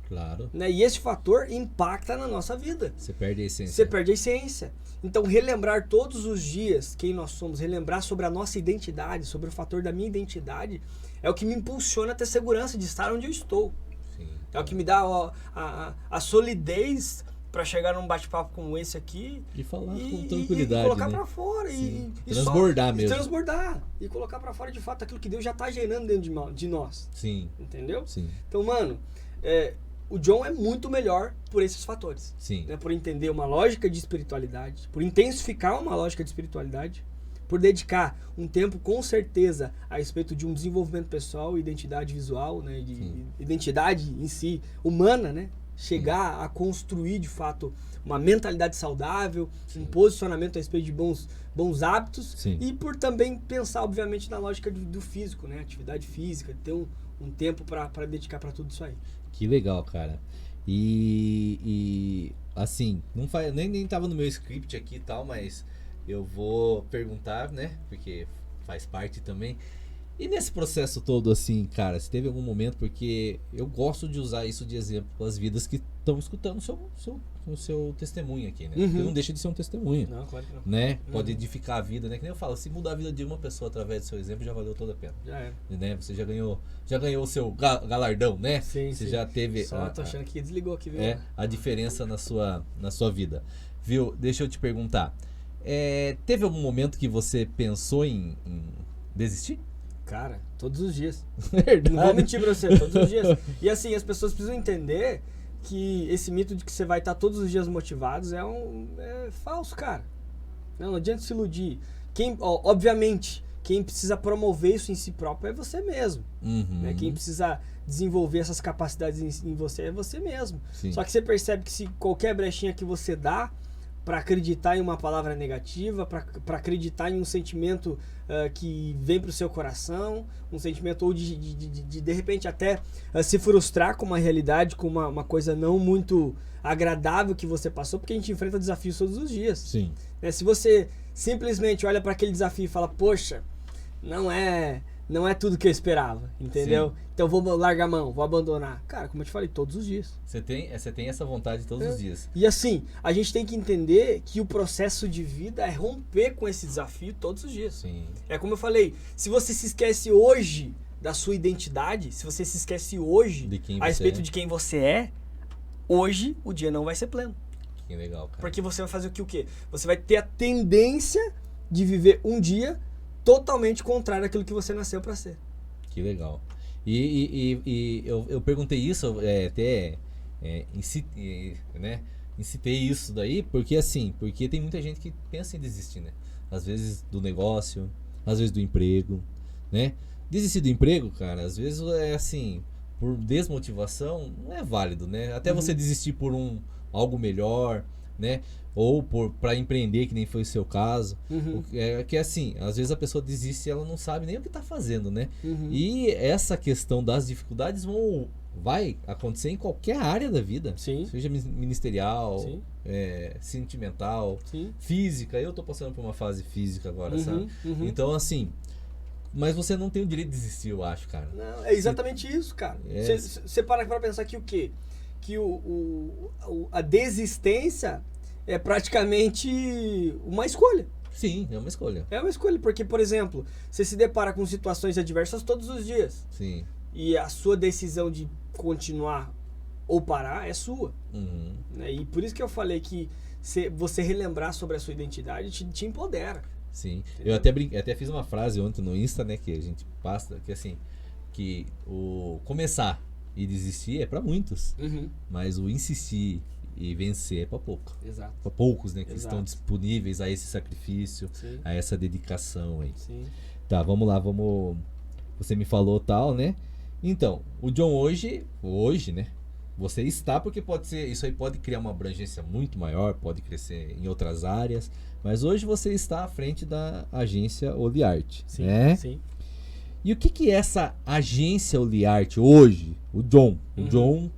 Speaker 1: Claro.
Speaker 2: Né? E esse fator impacta na nossa vida.
Speaker 1: Você perde a essência.
Speaker 2: Você perde a essência. Então, relembrar todos os dias quem nós somos, relembrar sobre a nossa identidade, sobre o fator da minha identidade, é o que me impulsiona a ter segurança de estar onde eu estou.
Speaker 1: Sim.
Speaker 2: É o que me dá a solidez para chegar num bate-papo como esse aqui
Speaker 1: e falar com tranquilidade,
Speaker 2: e colocar,
Speaker 1: né?
Speaker 2: para fora e
Speaker 1: transbordar mesmo.
Speaker 2: Transbordar e colocar para fora de fato aquilo que Deus já está gerando dentro de nós.
Speaker 1: Sim.
Speaker 2: Entendeu?
Speaker 1: Sim.
Speaker 2: Então, mano, o John é muito melhor por esses fatores.
Speaker 1: Sim.
Speaker 2: Né? Por entender uma lógica de espiritualidade, por intensificar uma lógica de espiritualidade, por dedicar um tempo com certeza a respeito de um desenvolvimento pessoal, identidade visual, né? De identidade em si humana, né? Chegar a construir de fato uma mentalidade saudável, um posicionamento a respeito de bons hábitos.
Speaker 1: Sim.
Speaker 2: E por também pensar obviamente na lógica do físico, né? Atividade física, ter um tempo para dedicar para tudo isso aí.
Speaker 1: Que legal, cara. E assim, nem tava no meu script aqui e tal, mas eu vou perguntar, né? Porque faz parte também. E nesse processo todo, assim, cara, se teve algum momento, porque eu gosto de usar isso de exemplo para as vidas que estão escutando o seu testemunho aqui, né? Porque não deixa de ser um testemunho.
Speaker 2: Não, claro que não.
Speaker 1: Né? Pode edificar a vida, né? Que nem eu falo, se mudar a vida de uma pessoa através do seu exemplo, já valeu toda a pena.
Speaker 2: Já é.
Speaker 1: Né? Você já ganhou o seu galardão, né?
Speaker 2: Sim,
Speaker 1: Você já teve
Speaker 2: Só tô achando que desligou aqui, viu?
Speaker 1: a diferença na sua vida. Viu? Deixa eu te perguntar. Teve algum momento que você pensou em desistir?
Speaker 2: Cara, todos os dias.
Speaker 1: Verdade.
Speaker 2: Não vou mentir pra você, todos os dias. E assim, as pessoas precisam entender que esse mito de que você vai estar todos os dias motivados é falso, cara. Não adianta se iludir. Obviamente, quem precisa promover isso em si próprio é você mesmo. Né? Quem precisa desenvolver essas capacidades em você é você mesmo.
Speaker 1: Sim.
Speaker 2: Só que você percebe que se qualquer brechinha que você dá para acreditar em uma palavra negativa, para acreditar em um sentimento que vem pro seu coração, um sentimento ou de repente até se frustrar com uma realidade, com uma coisa não muito agradável que você passou, porque a gente enfrenta desafios todos os dias.
Speaker 1: Sim.
Speaker 2: Né? Se você simplesmente olha para aquele desafio e fala, poxa, não é tudo que eu esperava, entendeu?
Speaker 1: Sim.
Speaker 2: Então vou largar a mão, vou abandonar. Cara, como eu te falei, todos os dias.
Speaker 1: Você tem essa vontade todos os dias.
Speaker 2: E assim, a gente tem que entender que o processo de vida é romper com esse desafio todos os dias.
Speaker 1: Sim.
Speaker 2: É como eu falei, se você se esquece hoje da sua identidade, se você se esquece hoje a respeito de quem você é, hoje o dia não vai ser pleno.
Speaker 1: Que legal, cara.
Speaker 2: Porque você vai fazer o quê? Você vai ter a tendência de viver um dia totalmente contrário àquilo que você nasceu para ser.
Speaker 1: Que legal. E eu perguntei isso, incitei isso daí, porque tem muita gente que pensa em desistir, né? Às vezes do negócio, às vezes do emprego, né? Desistir do emprego, cara, às vezes por desmotivação, não é válido, né? Até você desistir por algo melhor, né? Ou para empreender, que nem foi o seu caso. Às vezes a pessoa desiste e ela não sabe nem o que está fazendo, né? E essa questão das dificuldades vai acontecer em qualquer área da vida.
Speaker 2: Sim.
Speaker 1: Seja ministerial,
Speaker 2: Sim.
Speaker 1: Sentimental,
Speaker 2: Sim.
Speaker 1: física. Eu tô passando por uma fase física agora, sabe? Então, mas você não tem o direito de desistir, eu acho, cara.
Speaker 2: Não, é exatamente isso, cara. Você para pra pensar que o quê? que a desistência é praticamente uma escolha.
Speaker 1: Sim, é uma escolha.
Speaker 2: É uma escolha, porque, por exemplo, você se depara com situações adversas todos os dias.
Speaker 1: Sim.
Speaker 2: E a sua decisão de continuar ou parar é sua.
Speaker 1: Uhum.
Speaker 2: Né? E por isso que eu falei que você relembrar sobre a sua identidade te empodera.
Speaker 1: Sim.
Speaker 2: Entendeu?
Speaker 1: Eu até fiz uma frase ontem no Insta, né, que a gente passa, que assim, que o começar e desistir é pra muitos,
Speaker 2: Uhum.
Speaker 1: mas o insistir e vencer é pra pouco.
Speaker 2: Exato.
Speaker 1: Pra poucos, né, que
Speaker 2: Exato.
Speaker 1: estão disponíveis a esse sacrifício,
Speaker 2: Sim.
Speaker 1: a essa dedicação aí.
Speaker 2: Sim.
Speaker 1: Tá, vamos lá, vamos... Você me falou tal, né? Então, o John hoje, né? Você está porque pode ser, isso aí pode criar uma abrangência muito maior, pode crescer em outras áreas, mas hoje você está à frente da agência Oliart,
Speaker 2: Sim.
Speaker 1: né?
Speaker 2: Sim.
Speaker 1: E o que é essa agência Oliart hoje? O John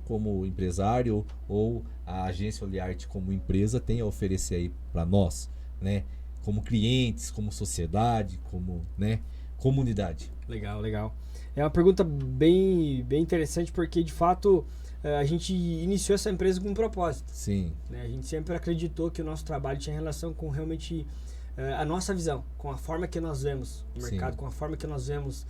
Speaker 1: como empresário ou a agência Oliart como empresa tem a oferecer aí para nós, né? Como clientes, como sociedade, como, né, comunidade.
Speaker 2: Legal, legal. É uma pergunta bem interessante porque, de fato, a gente iniciou essa empresa com um propósito.
Speaker 1: Sim.
Speaker 2: Né? A gente sempre acreditou que o nosso trabalho tinha relação com realmente a nossa visão, com a forma que nós vemos o mercado,
Speaker 1: Sim.
Speaker 2: com a forma que nós vemos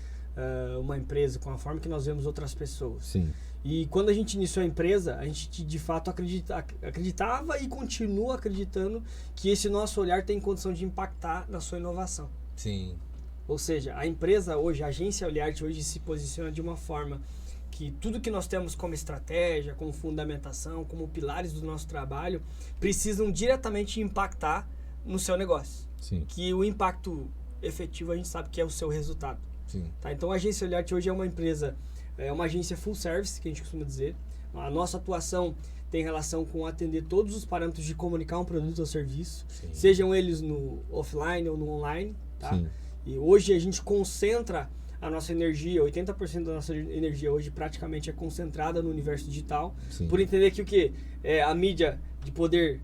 Speaker 2: uma empresa, com a forma que nós vemos outras pessoas.
Speaker 1: Sim.
Speaker 2: E quando a gente iniciou a empresa, a gente de fato acreditava e continua acreditando que esse nosso olhar tem condição de impactar na sua inovação.
Speaker 1: Sim.
Speaker 2: Ou seja, a empresa hoje, a agência Oliart hoje se posiciona de uma forma que tudo que nós temos como estratégia, como fundamentação, como pilares do nosso trabalho, precisam diretamente impactar no seu negócio.
Speaker 1: Sim.
Speaker 2: Que o impacto efetivo a gente sabe que é o seu resultado.
Speaker 1: Sim.
Speaker 2: Tá? Então a agência Oliart hoje é uma empresa, é uma agência full service, que a gente costuma dizer. A nossa atuação tem relação com atender todos os parâmetros de comunicar um produto ou serviço,
Speaker 1: Sim.
Speaker 2: sejam eles no offline ou no online. Tá?
Speaker 1: Sim.
Speaker 2: E hoje a gente concentra a nossa energia, 80% da nossa energia hoje praticamente é concentrada no universo digital,
Speaker 1: Sim.
Speaker 2: por entender que o que? A mídia de poder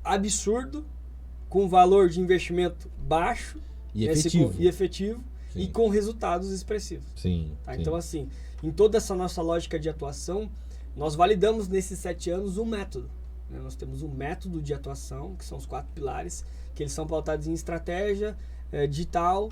Speaker 2: absurdo, com valor de investimento baixo
Speaker 1: E efetivo. Sim.
Speaker 2: E com resultados expressivos.
Speaker 1: Sim.
Speaker 2: Tá?
Speaker 1: Sim.
Speaker 2: Então, assim, em toda essa nossa lógica de atuação, nós validamos nesses 7 anos um método. Né? Nós temos um método de atuação, que são os 4 pilares, que eles são pautados em estratégia, digital,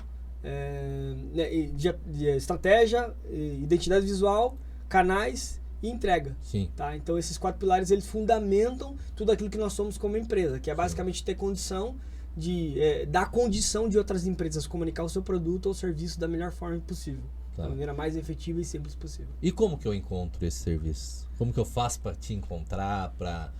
Speaker 2: estratégia, identidade visual, canais e entrega.
Speaker 1: Sim.
Speaker 2: Tá? Então esses 4 pilares eles fundamentam tudo aquilo que nós somos como empresa, que é basicamente ter condição de dar condição de outras empresas comunicar o seu produto ou serviço da melhor forma possível,
Speaker 1: Tá.
Speaker 2: da maneira mais efetiva e simples possível.
Speaker 1: E como que eu encontro esse serviço? Como que eu faço para te encontrar, para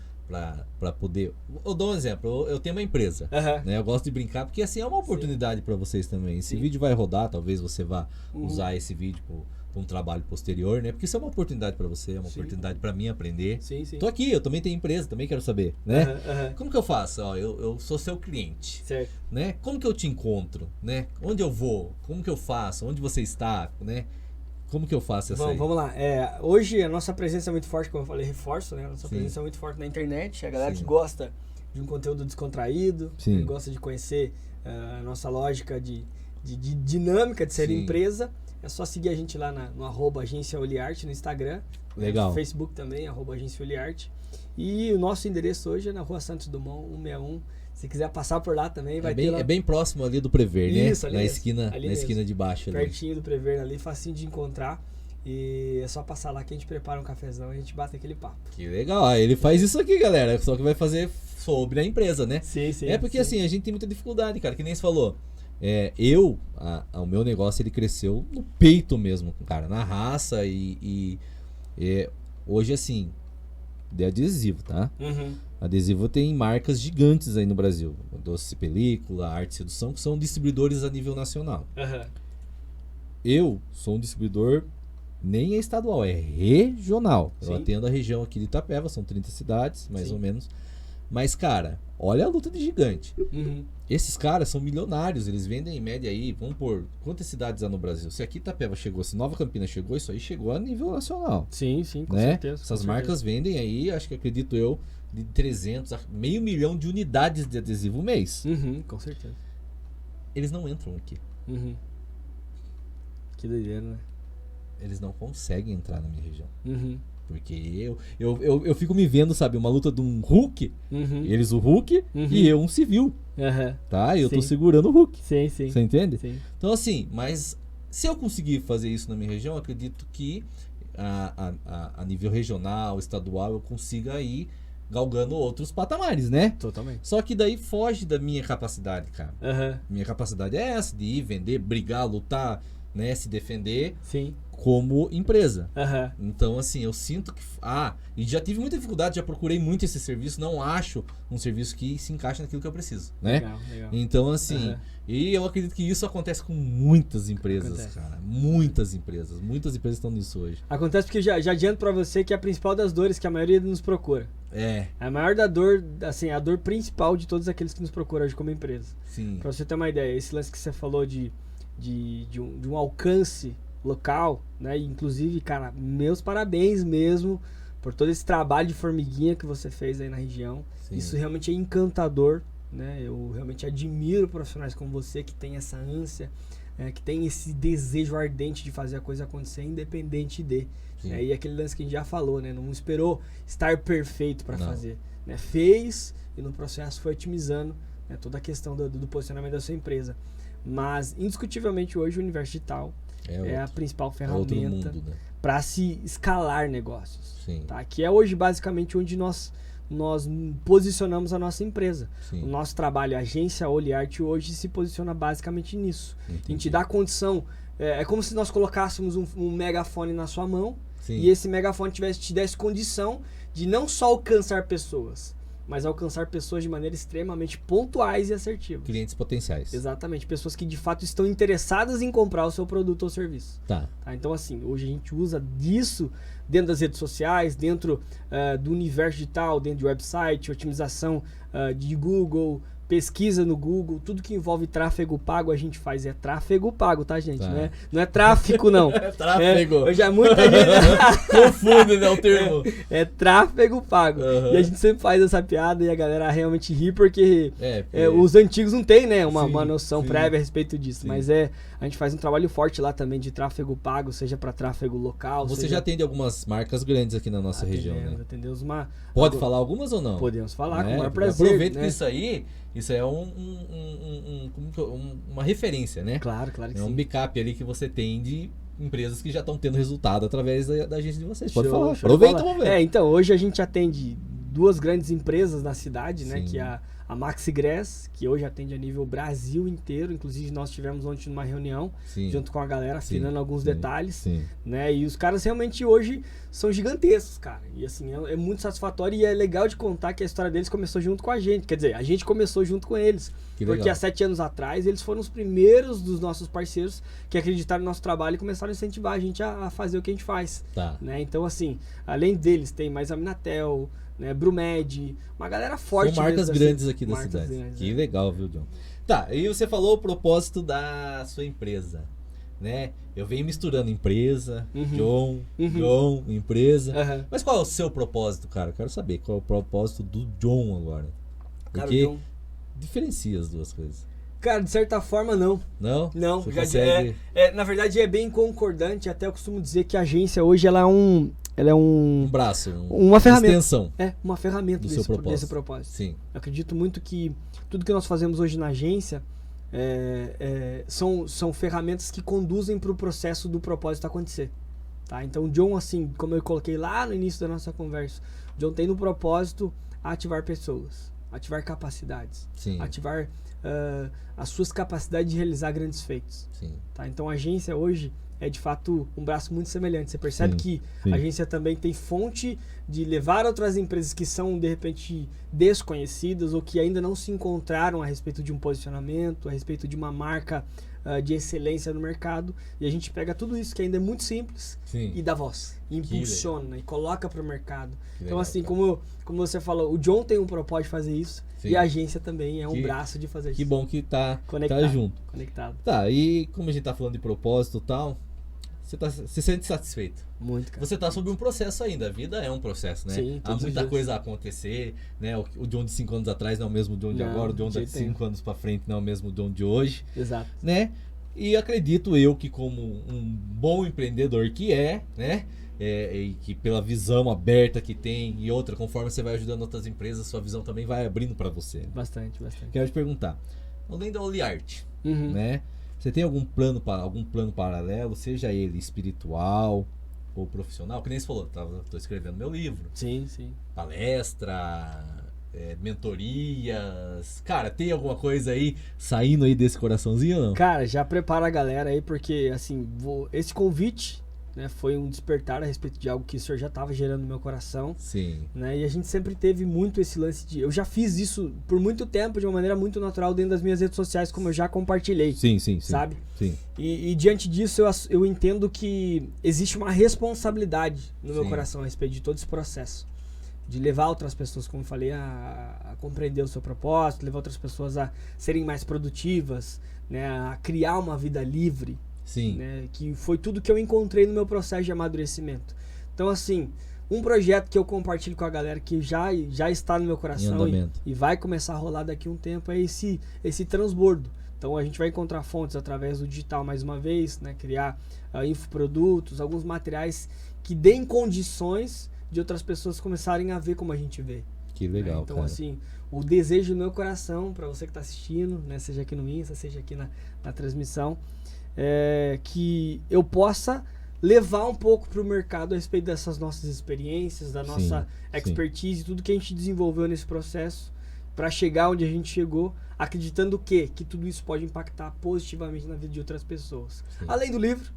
Speaker 1: poder... Eu dou um exemplo, eu tenho uma empresa, né? Eu gosto de brincar, porque assim é uma oportunidade para vocês também. Esse vídeo vai rodar, talvez você vá usar esse vídeo para um trabalho posterior, né? Porque isso é uma oportunidade para você, é uma oportunidade para mim aprender.
Speaker 2: Sim, sim.
Speaker 1: Tô aqui, eu também tenho empresa, também quero saber, né? Como que eu faço? Ó, eu sou seu cliente,
Speaker 2: Certo.
Speaker 1: né? Como que eu te encontro, né? Onde eu vou? Como que eu faço? Onde você está, né? Como que eu faço essa aí?
Speaker 2: Vamos lá. Hoje a nossa presença é muito forte, como eu falei, reforço, né? A nossa
Speaker 1: Sim.
Speaker 2: presença é muito forte na internet. A galera
Speaker 1: Sim.
Speaker 2: que gosta de um conteúdo descontraído,
Speaker 1: Sim.
Speaker 2: que gosta de conhecer a nossa lógica de dinâmica de ser
Speaker 1: Sim.
Speaker 2: empresa, é só seguir a gente lá no @agência Oliart no Instagram.
Speaker 1: Legal.
Speaker 2: No Facebook também, @agência Oliart. E o nosso endereço hoje é na Rua Santos Dumont, 161. Se quiser passar por lá também, vai ter lá.
Speaker 1: É bem próximo ali do Prever, né?
Speaker 2: Isso, ali
Speaker 1: na
Speaker 2: mesmo,
Speaker 1: esquina,
Speaker 2: ali
Speaker 1: na
Speaker 2: mesmo.
Speaker 1: esquina de baixo ali.
Speaker 2: Pertinho do Prever ali, facinho de encontrar. E é só passar lá que a gente prepara um cafezão e a gente bate aquele papo.
Speaker 1: Que legal. Ah, ele faz isso aqui, galera. Só que vai fazer sobre a empresa, né?
Speaker 2: Sim, sim.
Speaker 1: É porque
Speaker 2: sim.
Speaker 1: assim, a gente tem muita dificuldade, cara. Que nem você falou. O meu negócio, ele cresceu no peito mesmo, cara. Na raça hoje, assim, de adesivo, tá?
Speaker 2: Uhum.
Speaker 1: Adesivo tem marcas gigantes aí no Brasil. Doce Película, Arte e Sedução, que são distribuidores a nível nacional.
Speaker 2: Uhum.
Speaker 1: Eu sou um distribuidor, nem é estadual, é regional. Eu
Speaker 2: Sim.
Speaker 1: atendo a região aqui de Itapeva, são 30 cidades, mais
Speaker 2: Sim.
Speaker 1: ou menos. Mas, cara, olha a luta de gigante.
Speaker 2: Uhum.
Speaker 1: Esses caras são milionários, eles vendem em média aí, vamos por quantas cidades há no Brasil? Se aqui Itapeva chegou, se Nova Campina chegou, isso aí chegou a nível nacional.
Speaker 2: Sim, sim, com
Speaker 1: Né?
Speaker 2: certeza.
Speaker 1: Essas marcas vendem aí, acho que acredito eu, de 300 a meio milhão de unidades de adesivo mês.
Speaker 2: Uhum, com certeza.
Speaker 1: Eles não entram aqui.
Speaker 2: Uhum. Que doideira, né?
Speaker 1: Eles não conseguem entrar na minha região.
Speaker 2: Uhum.
Speaker 1: Porque eu fico me vendo, sabe, uma luta de um Hulk, eles o Hulk e eu um civil, tá? E eu tô segurando o Hulk.
Speaker 2: Sim, sim.
Speaker 1: Você entende?
Speaker 2: Sim.
Speaker 1: Então assim, mas se eu conseguir fazer isso na minha região, eu acredito que a nível regional, estadual, eu consiga ir galgando outros patamares, né?
Speaker 2: Totalmente.
Speaker 1: Só que daí foge da minha capacidade, cara. Minha capacidade é essa, de ir, vender, brigar, lutar, né? Se defender.
Speaker 2: Sim.
Speaker 1: Como empresa. Então, assim, eu sinto que... e já tive muita dificuldade, já procurei muito esse serviço, não acho um serviço que se encaixa naquilo que eu preciso, né?
Speaker 2: Legal.
Speaker 1: Então, assim, e eu acredito que isso acontece com muitas empresas, cara. Muitas empresas estão nisso hoje.
Speaker 2: Acontece porque já adianto pra você que é a principal das dores que a maioria nos procura. A maior da dor, assim, a dor principal de todos aqueles que nos procuram hoje como empresa.
Speaker 1: Sim.
Speaker 2: Pra você ter uma ideia, esse lance que você falou de um alcance local, né? Inclusive, cara, meus parabéns mesmo por todo esse trabalho de formiguinha que você fez aí na região. Sim. Isso realmente é encantador, né? Eu realmente admiro profissionais como você que tem essa ânsia, que tem esse desejo ardente de fazer a coisa acontecer independente de. E aquele lance que a gente já falou, né? Não esperou estar perfeito para fazer, né? Fez e no processo foi otimizando, né, toda a questão do posicionamento da sua empresa. Mas indiscutivelmente hoje o universo digital é a principal ferramenta para se escalar negócios. Sim. Tá? Que é hoje basicamente onde nós posicionamos a nossa empresa. Sim. O nosso trabalho, a agência Oliarte, hoje se posiciona basicamente nisso. Entendi. A gente dá condição, é como se nós colocássemos um megafone na sua mão. Sim. E esse megafone te desse condição de não só alcançar pessoas, mas alcançar pessoas de maneira extremamente pontuais e assertivas.
Speaker 1: Clientes potenciais.
Speaker 2: Exatamente, pessoas que de fato estão interessadas em comprar o seu produto ou serviço. Tá? Então assim, hoje a gente usa disso dentro das redes sociais, dentro do universo digital, dentro de website, otimização de Google, pesquisa no Google, tudo que envolve tráfego pago a gente faz. É tráfego pago, tá, gente? Tá. Não é tráfico, não.
Speaker 1: É tráfego.
Speaker 2: Hoje muita gente...
Speaker 1: Confunde, né, o termo.
Speaker 2: É tráfego pago. E a gente sempre faz essa piada e a galera realmente ri porque os antigos não tem, né, uma noção prévia a respeito disso. Sim. Mas a gente faz um trabalho forte lá também de tráfego pago, seja para tráfego local.
Speaker 1: Você já atende algumas marcas grandes aqui na nossa região, né?
Speaker 2: Atendemos
Speaker 1: Pode falar algumas ou não?
Speaker 2: Podemos falar, com o maior prazer.
Speaker 1: Aproveita que isso é uma referência, né?
Speaker 2: Claro que sim.
Speaker 1: É um backup ali que você tem de empresas que já estão tendo resultado através da agência de vocês. Pode falar, aproveita o momento.
Speaker 2: Então, hoje a gente atende duas grandes empresas na cidade, né? Que é a Maxigress, que hoje atende a nível Brasil inteiro. Inclusive, nós tivemos ontem numa reunião, junto com a galera, afinando alguns detalhes. Né? E os caras realmente hoje são gigantescos, cara. E assim, é muito satisfatório e é legal de contar que a história deles começou junto com a gente. Quer dizer, a gente começou junto com eles. Porque há 7 anos atrás, eles foram os primeiros dos nossos parceiros que acreditaram no nosso trabalho e começaram a incentivar a gente a fazer o que a gente faz. Né? Então, assim, além deles, tem mais a Minatel, né, Brumed, uma galera forte.
Speaker 1: São marcas grandes aqui da cidade. Que legal, viu, John? Tá, e você falou o propósito da sua empresa, né? Eu venho misturando empresa, John, empresa. Mas qual é o seu propósito, cara? Eu quero saber qual é o propósito do John agora. Porque cara, diferencia as duas coisas.
Speaker 2: Cara, de certa forma, não.
Speaker 1: Não?
Speaker 2: Não, na verdade é bem concordante. Até eu costumo dizer que a agência hoje ela é um
Speaker 1: braço,
Speaker 2: uma ferramenta,
Speaker 1: extensão.
Speaker 2: Uma ferramenta desse propósito.
Speaker 1: Sim.
Speaker 2: Eu acredito muito que tudo que nós fazemos hoje na agência são ferramentas que conduzem para o processo do propósito acontecer. Tá? Então o John, assim, como eu coloquei lá no início da nossa conversa, o John tem no propósito ativar pessoas, ativar capacidades, ativar as suas capacidades de realizar grandes feitos. Tá? Então a agência hoje é de fato um braço muito semelhante. Você percebe que a agência também tem fonte de levar outras empresas que são de repente desconhecidas ou que ainda não se encontraram a respeito de um posicionamento, a respeito de uma marca de excelência no mercado, e a gente pega tudo isso que ainda é muito simples e dá voz, e impulsiona e coloca para o mercado. Então assim, como você falou, o John tem um propósito de fazer isso. E a agência também é um braço de fazer isso.
Speaker 1: Que bom que tá junto.
Speaker 2: Conectado.
Speaker 1: Tá, e como a gente tá falando de propósito e tal, você se sente satisfeito?
Speaker 2: Muito, cara.
Speaker 1: Você tá sobre um processo ainda, a vida é um processo, né?
Speaker 2: Sim,
Speaker 1: há muita coisa a acontecer, né? O John de 5 anos atrás não é o mesmo John de agora, o John de 5 anos pra frente não é o mesmo John de hoje.
Speaker 2: Exato.
Speaker 1: Né? E acredito eu que como um bom empreendedor que né? e que pela visão aberta que tem, e outra, conforme você vai ajudando outras empresas, sua visão também vai abrindo para você.
Speaker 2: Bastante.
Speaker 1: Quero te perguntar, além da Oliart, né? Você tem algum plano paralelo, seja ele espiritual ou profissional? Que nem você falou, tô escrevendo meu livro.
Speaker 2: Sim.
Speaker 1: Palestra, mentorias. Cara, tem alguma coisa aí saindo aí desse coraçãozinho ou não?
Speaker 2: Cara, já prepara a galera aí, porque assim, esse convite, né, foi um despertar a respeito de algo que o senhor já estava gerando no meu coração.
Speaker 1: Sim.
Speaker 2: Né, e a gente sempre teve muito esse lance de... Eu já fiz isso por muito tempo, de uma maneira muito natural dentro das minhas redes sociais, como eu já compartilhei.
Speaker 1: Sim.
Speaker 2: Sabe?
Speaker 1: Sim.
Speaker 2: E diante disso, eu entendo que existe uma responsabilidade no meu coração a respeito de todo esse processo. De levar outras pessoas, como eu falei, a compreender o seu propósito, levar outras pessoas a serem mais produtivas, né, a criar uma vida livre.
Speaker 1: Sim.
Speaker 2: Né, que foi tudo que eu encontrei no meu processo de amadurecimento. Então, assim, um projeto que eu compartilho com a galera que já está no meu coração e vai começar a rolar daqui a um tempo é esse transbordo. Então, a gente vai encontrar fontes através do digital mais uma vez, né, criar infoprodutos, alguns materiais que deem condições de outras pessoas começarem a ver como a gente vê.
Speaker 1: Que legal,
Speaker 2: então,
Speaker 1: cara.
Speaker 2: assim, o desejo do meu coração, para você que está assistindo, né, seja aqui no Insta, seja aqui na transmissão, é que eu possa levar um pouco para o mercado a respeito dessas nossas experiências, da nossa expertise, tudo que a gente desenvolveu nesse processo, para chegar onde a gente chegou, acreditando que tudo isso pode impactar positivamente na vida de outras pessoas.
Speaker 1: Sim.
Speaker 2: Além do livro,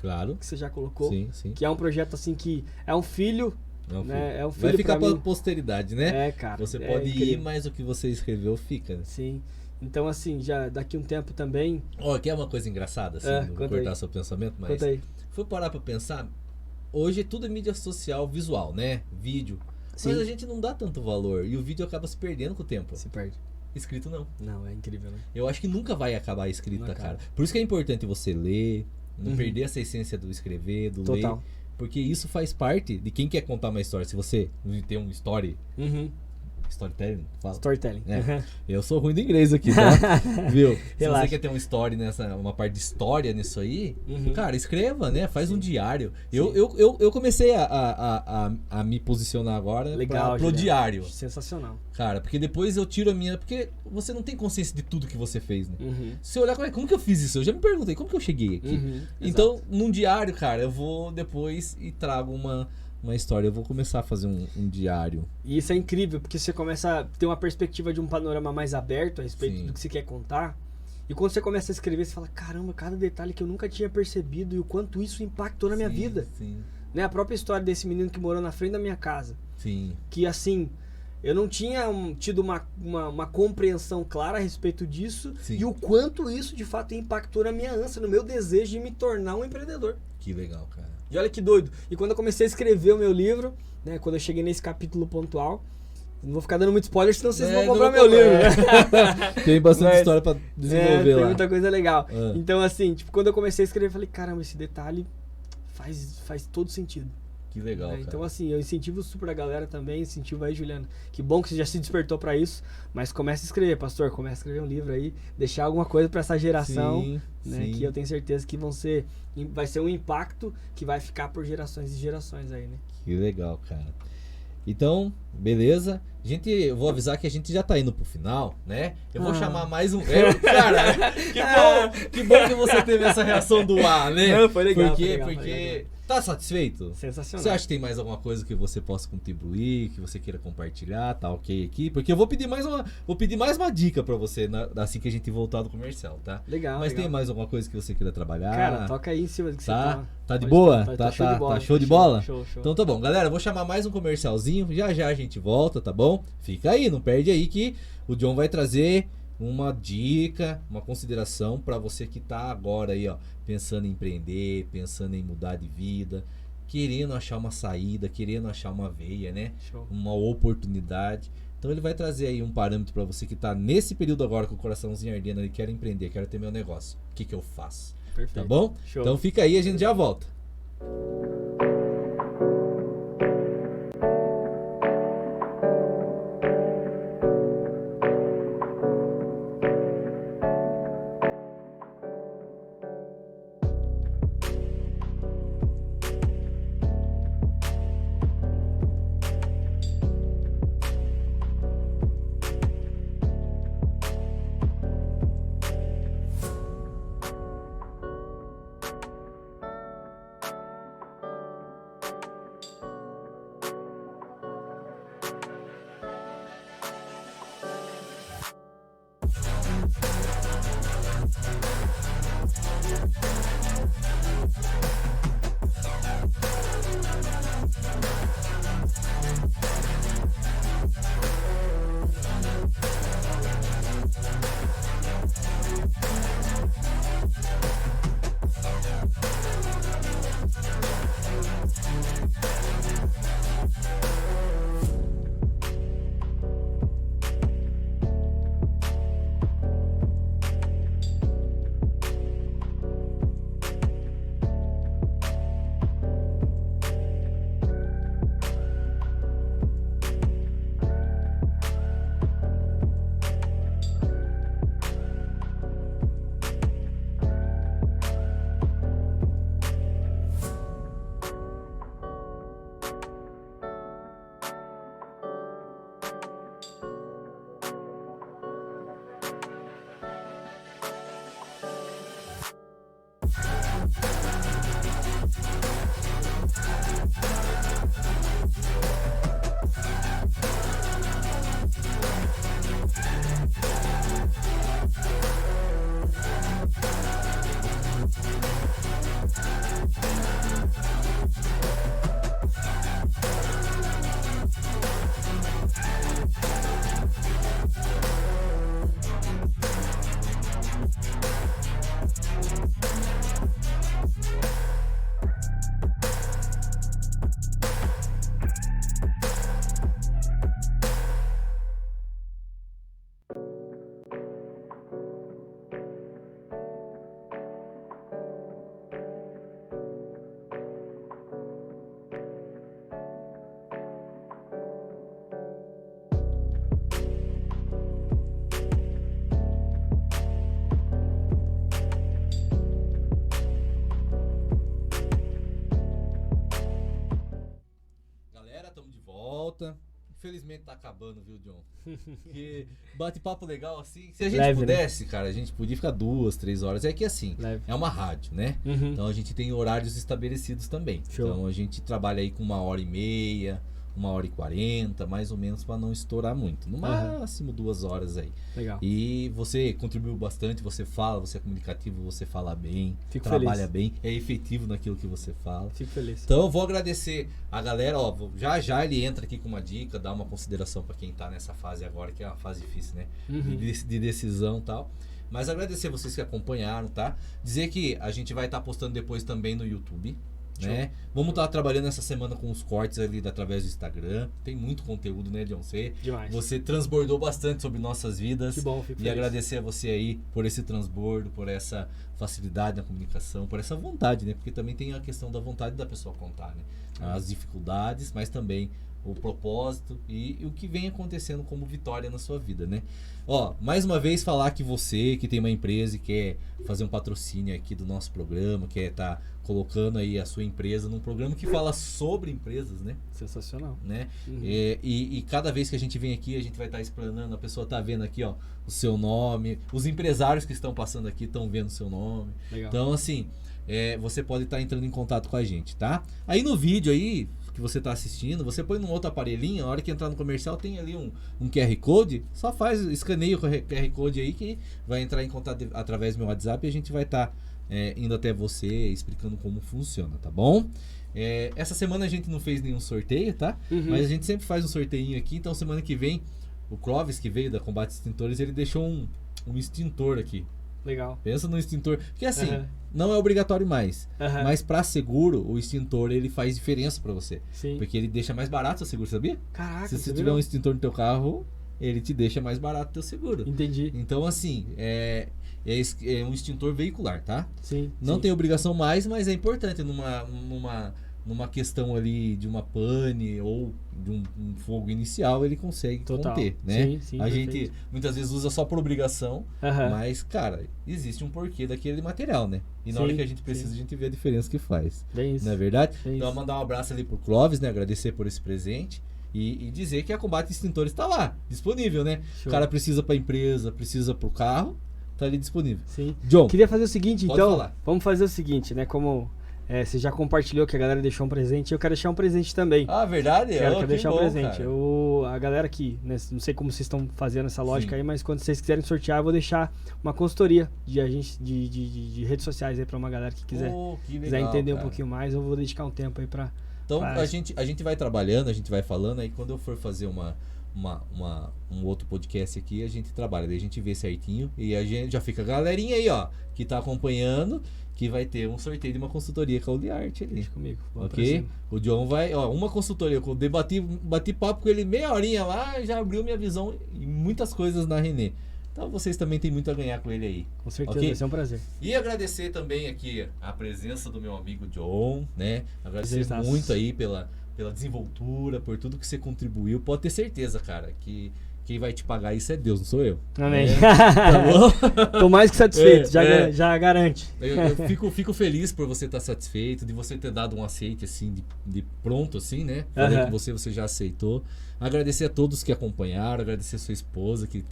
Speaker 1: claro,
Speaker 2: que você já colocou,
Speaker 1: sim.
Speaker 2: que é um projeto assim que é um filho. É um filho.
Speaker 1: Vai ficar
Speaker 2: pra
Speaker 1: posteridade, né?
Speaker 2: É, cara.
Speaker 1: Você pode ir, mas o que você escreveu fica.
Speaker 2: Sim. Então, assim, já daqui um tempo também...
Speaker 1: Quer uma coisa engraçada, assim, não vou cortar seu pensamento, mas...
Speaker 2: Conta aí.
Speaker 1: Fui parar pra pensar, hoje tudo é mídia social visual, né? Vídeo. Mas a gente não dá tanto valor, e o vídeo acaba se perdendo com o tempo.
Speaker 2: Se perde.
Speaker 1: Escrito não.
Speaker 2: Não, é incrível, né?
Speaker 1: Eu acho que nunca vai acabar a escrita, cara. Por isso que é importante você ler, não perder essa essência do escrever, do ler. Porque isso faz parte de quem quer contar uma história. Se você tem um story... Storytelling? Fala.
Speaker 2: Storytelling.
Speaker 1: Eu sou ruim do inglês aqui, tá? Viu? Se
Speaker 2: Relaxa.
Speaker 1: você quer ter um story uma parte de história nisso aí, cara, escreva, né? Faz um diário. Eu comecei a me posicionar agora pro diário.
Speaker 2: Sensacional.
Speaker 1: Cara, porque depois eu tiro a minha... Porque você não tem consciência de tudo que você fez, né? Se eu olhar, como que eu fiz isso? Eu já me perguntei, como que eu cheguei aqui? Então, num diário, cara, eu vou depois e trago uma história. Eu vou começar a fazer um diário.
Speaker 2: E isso é incrível, porque você começa a ter uma perspectiva de um panorama mais aberto a respeito do que você quer contar. E quando você começa a escrever, você fala, caramba, cada detalhe que eu nunca tinha percebido e o quanto isso impactou na minha vida. Né? A própria história desse menino que morou na frente da minha casa. Que assim, eu não tinha tido uma compreensão clara a respeito disso. E o quanto isso de fato impactou na minha ânsia, no meu desejo de me tornar um empreendedor.
Speaker 1: Que legal, cara.
Speaker 2: E olha que doido. E quando eu comecei a escrever o meu livro, né, quando eu cheguei nesse capítulo pontual, não vou ficar dando muito spoiler, senão vocês vão comprar meu livro.
Speaker 1: Tem bastante história pra desenvolver lá.
Speaker 2: Tem muita coisa legal. Então, assim, tipo, quando eu comecei a escrever, eu falei, caramba, esse detalhe faz todo sentido.
Speaker 1: Que legal, cara.
Speaker 2: Então, assim, eu incentivo super a galera também, incentivo aí, Juliano. Que bom que você já se despertou pra isso, mas comece a escrever, pastor, comece a escrever um livro aí, deixar alguma coisa pra essa geração, né, que eu tenho certeza que vai ser um impacto que vai ficar por gerações e gerações aí, né? Que
Speaker 1: legal, cara. Então, beleza. Eu vou avisar que a gente já tá indo pro final, né? Eu vou chamar mais um... Cara, que bom que você teve essa reação do né?
Speaker 2: Não, foi legal.
Speaker 1: Porque tá satisfeito?
Speaker 2: Sensacional.
Speaker 1: Você acha que tem mais alguma coisa que você possa contribuir, que você queira compartilhar, tá ok aqui? Porque eu vou pedir mais uma dica pra você assim que a gente voltar do comercial, tá?
Speaker 2: Legal.
Speaker 1: Mas tem mais alguma coisa que você queira trabalhar?
Speaker 2: Cara, toca aí em cima do que você tá.
Speaker 1: Tá de boa?
Speaker 2: Tá show de bola.
Speaker 1: Tá show de bola?
Speaker 2: Show.
Speaker 1: Então tá bom. Galera, eu vou chamar mais um comercialzinho. Já a gente volta, tá bom? Fica aí, não perde aí que o John vai trazer uma dica, uma consideração pra você que tá agora aí, ó, pensando em empreender, pensando em mudar de vida, querendo achar uma saída, querendo achar uma veia, né?
Speaker 2: Show.
Speaker 1: Uma oportunidade. Então ele vai trazer aí um parâmetro pra você que tá nesse período agora com o coraçãozinho ardendo e quer empreender, quero ter meu negócio. O que eu faço?
Speaker 2: Perfeito.
Speaker 1: Tá bom?
Speaker 2: Show.
Speaker 1: Então fica aí, a gente já volta. volta. Infelizmente tá acabando, viu, John? Porque bate-papo legal assim. Se a gente
Speaker 2: Leve,
Speaker 1: pudesse, cara, a gente podia ficar 2, 3 horas. É que assim,
Speaker 2: Leve.
Speaker 1: é uma rádio, né? Então a gente tem horários estabelecidos também.
Speaker 2: Show.
Speaker 1: Então a gente trabalha aí com 1h30, 1h40, mais ou menos, pra não estourar muito. No máximo 2 horas aí.
Speaker 2: Legal.
Speaker 1: E você contribuiu bastante, você fala, você é comunicativo, você fala bem,
Speaker 2: Fico
Speaker 1: trabalha
Speaker 2: feliz.
Speaker 1: bem, é efetivo naquilo que você fala.
Speaker 2: Fico feliz.
Speaker 1: Então eu vou agradecer a galera, ó, já ele entra aqui com uma dica, dá uma consideração pra quem tá nessa fase agora, que é uma fase difícil, né? De decisão e tal. Mas agradecer vocês que acompanharam, tá? Dizer que a gente vai estar postando depois também no YouTube, né? Vamos estar trabalhando essa semana com os cortes ali através do Instagram. Tem muito conteúdo, né, John?
Speaker 2: Demais.
Speaker 1: Você transbordou bastante sobre nossas vidas.
Speaker 2: Que bom, fico
Speaker 1: E
Speaker 2: feliz.
Speaker 1: agradecer a você aí por esse transbordo, por essa facilidade na comunicação, por essa vontade, né? Porque também tem a questão da vontade da pessoa contar, né? As dificuldades, mas também o propósito e o que vem acontecendo como vitória na sua vida, né? Ó, mais uma vez falar que você que tem uma empresa e quer fazer um patrocínio aqui do nosso programa, quer estar colocando aí a sua empresa num programa que fala sobre empresas, né?
Speaker 2: Sensacional.
Speaker 1: Né? E cada vez que a gente vem aqui, a gente vai estar explanando, a pessoa tá vendo aqui, ó, o seu nome, os empresários que estão passando aqui estão vendo o seu nome.
Speaker 2: Legal.
Speaker 1: Então, assim, você pode estar entrando em contato com a gente, tá? Aí no vídeo aí que você está assistindo, você põe num outro aparelhinho, a hora que entrar no comercial tem ali um QR Code, só escaneia o QR Code aí que vai entrar em contato através do meu WhatsApp e a gente vai estar indo até você explicando como funciona, tá bom? Essa semana a gente não fez nenhum sorteio, tá? Mas a gente sempre faz um sorteio aqui, então semana que vem o Clóvis, que veio da Combate Extintores, ele deixou um extintor aqui.
Speaker 2: Legal.
Speaker 1: Pensa no extintor, porque assim, não é obrigatório mais, mas para seguro, o extintor ele faz diferença para você.
Speaker 2: Sim.
Speaker 1: Porque ele deixa mais barato o seguro, sabia?
Speaker 2: Caraca,
Speaker 1: Se você tiver um extintor no teu carro, ele te deixa mais barato o teu seguro.
Speaker 2: Entendi.
Speaker 1: Então assim, é um extintor veicular, tá?
Speaker 2: Sim.
Speaker 1: Não tem obrigação mais, mas é importante numa questão ali de uma pane ou de um fogo inicial, ele consegue conter, né?
Speaker 2: Sim,
Speaker 1: a
Speaker 2: perfeito.
Speaker 1: gente muitas vezes usa só por obrigação, mas, cara, existe um porquê daquele material, né? E na hora que a gente precisa, a gente vê a diferença que faz.
Speaker 2: Bem isso.
Speaker 1: Não é verdade?
Speaker 2: Bem
Speaker 1: Então,
Speaker 2: isso.
Speaker 1: mandar um abraço ali pro Clóvis, né? Agradecer por esse presente. E dizer que a Combate Extintores está lá, disponível, né?
Speaker 2: Show.
Speaker 1: O cara precisa para a empresa, precisa para o carro, tá ali disponível.
Speaker 2: Sim.
Speaker 1: John,
Speaker 2: Queria fazer o seguinte,
Speaker 1: pode
Speaker 2: então.
Speaker 1: falar.
Speaker 2: Vamos fazer o seguinte, né? Como você já compartilhou que a galera deixou um presente, eu quero deixar um presente também.
Speaker 1: Ah, verdade?
Speaker 2: Quero deixar
Speaker 1: bom,
Speaker 2: um presente.
Speaker 1: cara.
Speaker 2: A galera aqui, né, não sei como vocês estão fazendo essa lógica
Speaker 1: Sim.
Speaker 2: aí, mas quando vocês quiserem sortear, eu vou deixar uma consultoria de redes sociais aí pra uma galera que quiser,
Speaker 1: Que legal,
Speaker 2: quiser entender um
Speaker 1: cara.
Speaker 2: pouquinho mais, eu vou dedicar um tempo aí pra.
Speaker 1: Então
Speaker 2: pra-
Speaker 1: a gente vai trabalhando, a gente vai falando, aí quando eu for fazer um outro podcast aqui, a gente trabalha, daí a gente vê certinho e a gente já fica a galerinha aí, ó, que tá acompanhando, que vai ter um sorteio de uma consultoria com a Uliarte ali.
Speaker 2: Deixa comigo. Vamos pra
Speaker 1: Ok?
Speaker 2: cima.
Speaker 1: O John vai, ó, uma consultoria, eu bati papo com ele meia horinha lá, já abriu minha visão em muitas coisas na Renê. Então vocês também têm muito a ganhar com ele aí.
Speaker 2: Com certeza,
Speaker 1: Ok?
Speaker 2: vai ser um prazer.
Speaker 1: E agradecer também aqui a presença do meu amigo John, né? Agradecer
Speaker 2: Prazerzaço.
Speaker 1: muito aí pela desenvoltura, por tudo que você contribuiu. Pode ter certeza, cara, que quem vai te pagar isso é Deus, não sou eu.
Speaker 2: Amém.
Speaker 1: Tá bom?
Speaker 2: Tô mais que satisfeito,
Speaker 1: É.
Speaker 2: já garante.
Speaker 1: Eu fico feliz por você estar satisfeito, de você ter dado um aceite assim, de pronto assim, né? Falei com você já aceitou. Agradecer a todos que acompanharam, agradecer a sua esposa que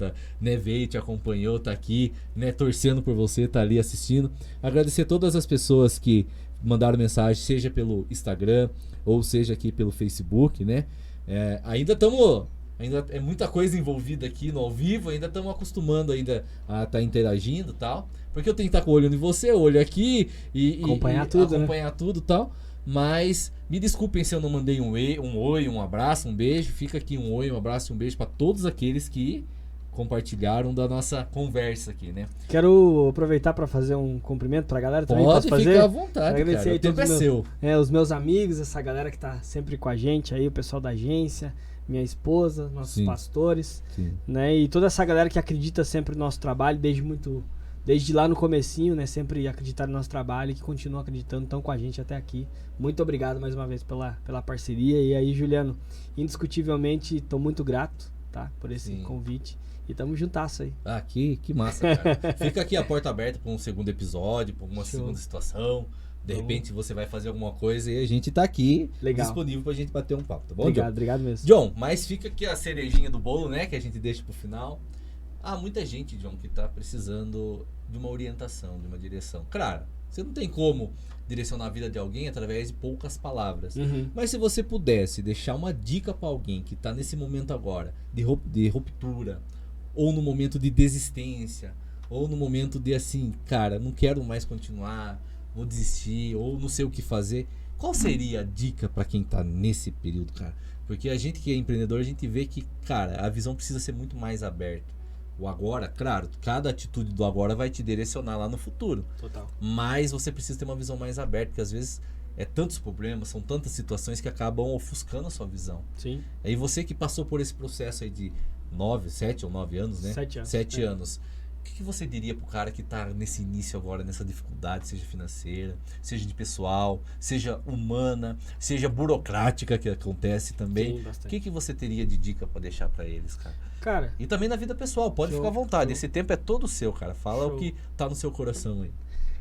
Speaker 1: veio, te acompanhou, tá aqui, né, torcendo por você, tá ali assistindo. Agradecer todas as pessoas que mandaram mensagem, seja pelo Instagram ou seja aqui pelo Facebook, né? Ainda é muita coisa envolvida aqui no ao vivo, ainda estamos acostumando ainda a estar interagindo e tal. Porque eu tenho que estar com o olho em você, o olho aqui e
Speaker 2: Acompanhar tudo,
Speaker 1: e tal. Mas me desculpem se eu não mandei um oi, um abraço, um beijo. Fica aqui um oi, um abraço e um beijo para todos aqueles que compartilharam da nossa conversa aqui, né?
Speaker 2: Quero aproveitar para fazer um cumprimento pra galera também.
Speaker 1: Pode
Speaker 2: Posso fazer?
Speaker 1: ficar à vontade,
Speaker 2: Agradecer
Speaker 1: cara.
Speaker 2: aí
Speaker 1: O tempo
Speaker 2: todos
Speaker 1: é
Speaker 2: os
Speaker 1: seu.
Speaker 2: os meus amigos, essa galera que tá sempre com a gente aí, o pessoal da agência, minha esposa, nossos
Speaker 1: Sim.
Speaker 2: pastores,
Speaker 1: Sim.
Speaker 2: né? E toda essa galera que acredita sempre no nosso trabalho, desde lá no comecinho, né? Sempre acreditaram no nosso trabalho e que continuam acreditando, estão com a gente até aqui. Muito obrigado mais uma vez pela parceria. E aí, Juliano, indiscutivelmente, estou muito grato, tá? Por esse
Speaker 1: Sim.
Speaker 2: convite. E tamo juntasso aí.
Speaker 1: Ah, que massa, cara. Fica aqui a porta aberta para um segundo episódio, para uma
Speaker 2: Show.
Speaker 1: segunda situação. De repente você vai fazer alguma coisa e a gente tá aqui disponível pra gente bater um papo, tá bom,
Speaker 2: Obrigado,
Speaker 1: John?
Speaker 2: obrigado mesmo.
Speaker 1: John, mas fica aqui a cerejinha do bolo, né, que a gente deixa pro final. Há muita gente, John, que tá precisando de uma orientação, de uma direção. Claro, você não tem como direcionar a vida de alguém através de poucas palavras. Mas se você pudesse deixar uma dica pra alguém que tá nesse momento agora, de ruptura, ou no momento de desistência, ou no momento de assim, cara, não quero mais continuar, vou desistir, ou não sei o que fazer. Qual seria a dica pra quem tá nesse período, cara? Porque a gente que é empreendedor, a gente vê que, cara, a visão precisa ser muito mais aberta. O agora, claro, cada atitude do agora vai te direcionar lá no futuro.
Speaker 2: Total.
Speaker 1: Mas você precisa ter uma visão mais aberta, porque às vezes é tantos problemas, são tantas situações que acabam ofuscando a sua visão.
Speaker 2: Sim.
Speaker 1: Aí você que passou por esse processo aí de 7 ou 9 anos, né?
Speaker 2: 7 anos.
Speaker 1: 7 anos. O que você diria pro cara que tá nesse início agora, nessa dificuldade, seja financeira, seja de pessoal, seja humana, seja burocrática, que acontece também?
Speaker 2: Sim, bastante.
Speaker 1: O que você teria de dica pra deixar pra eles, cara? E também na vida pessoal, pode ficar à vontade. Esse tempo é todo seu, cara. Fala o que tá no seu coração aí.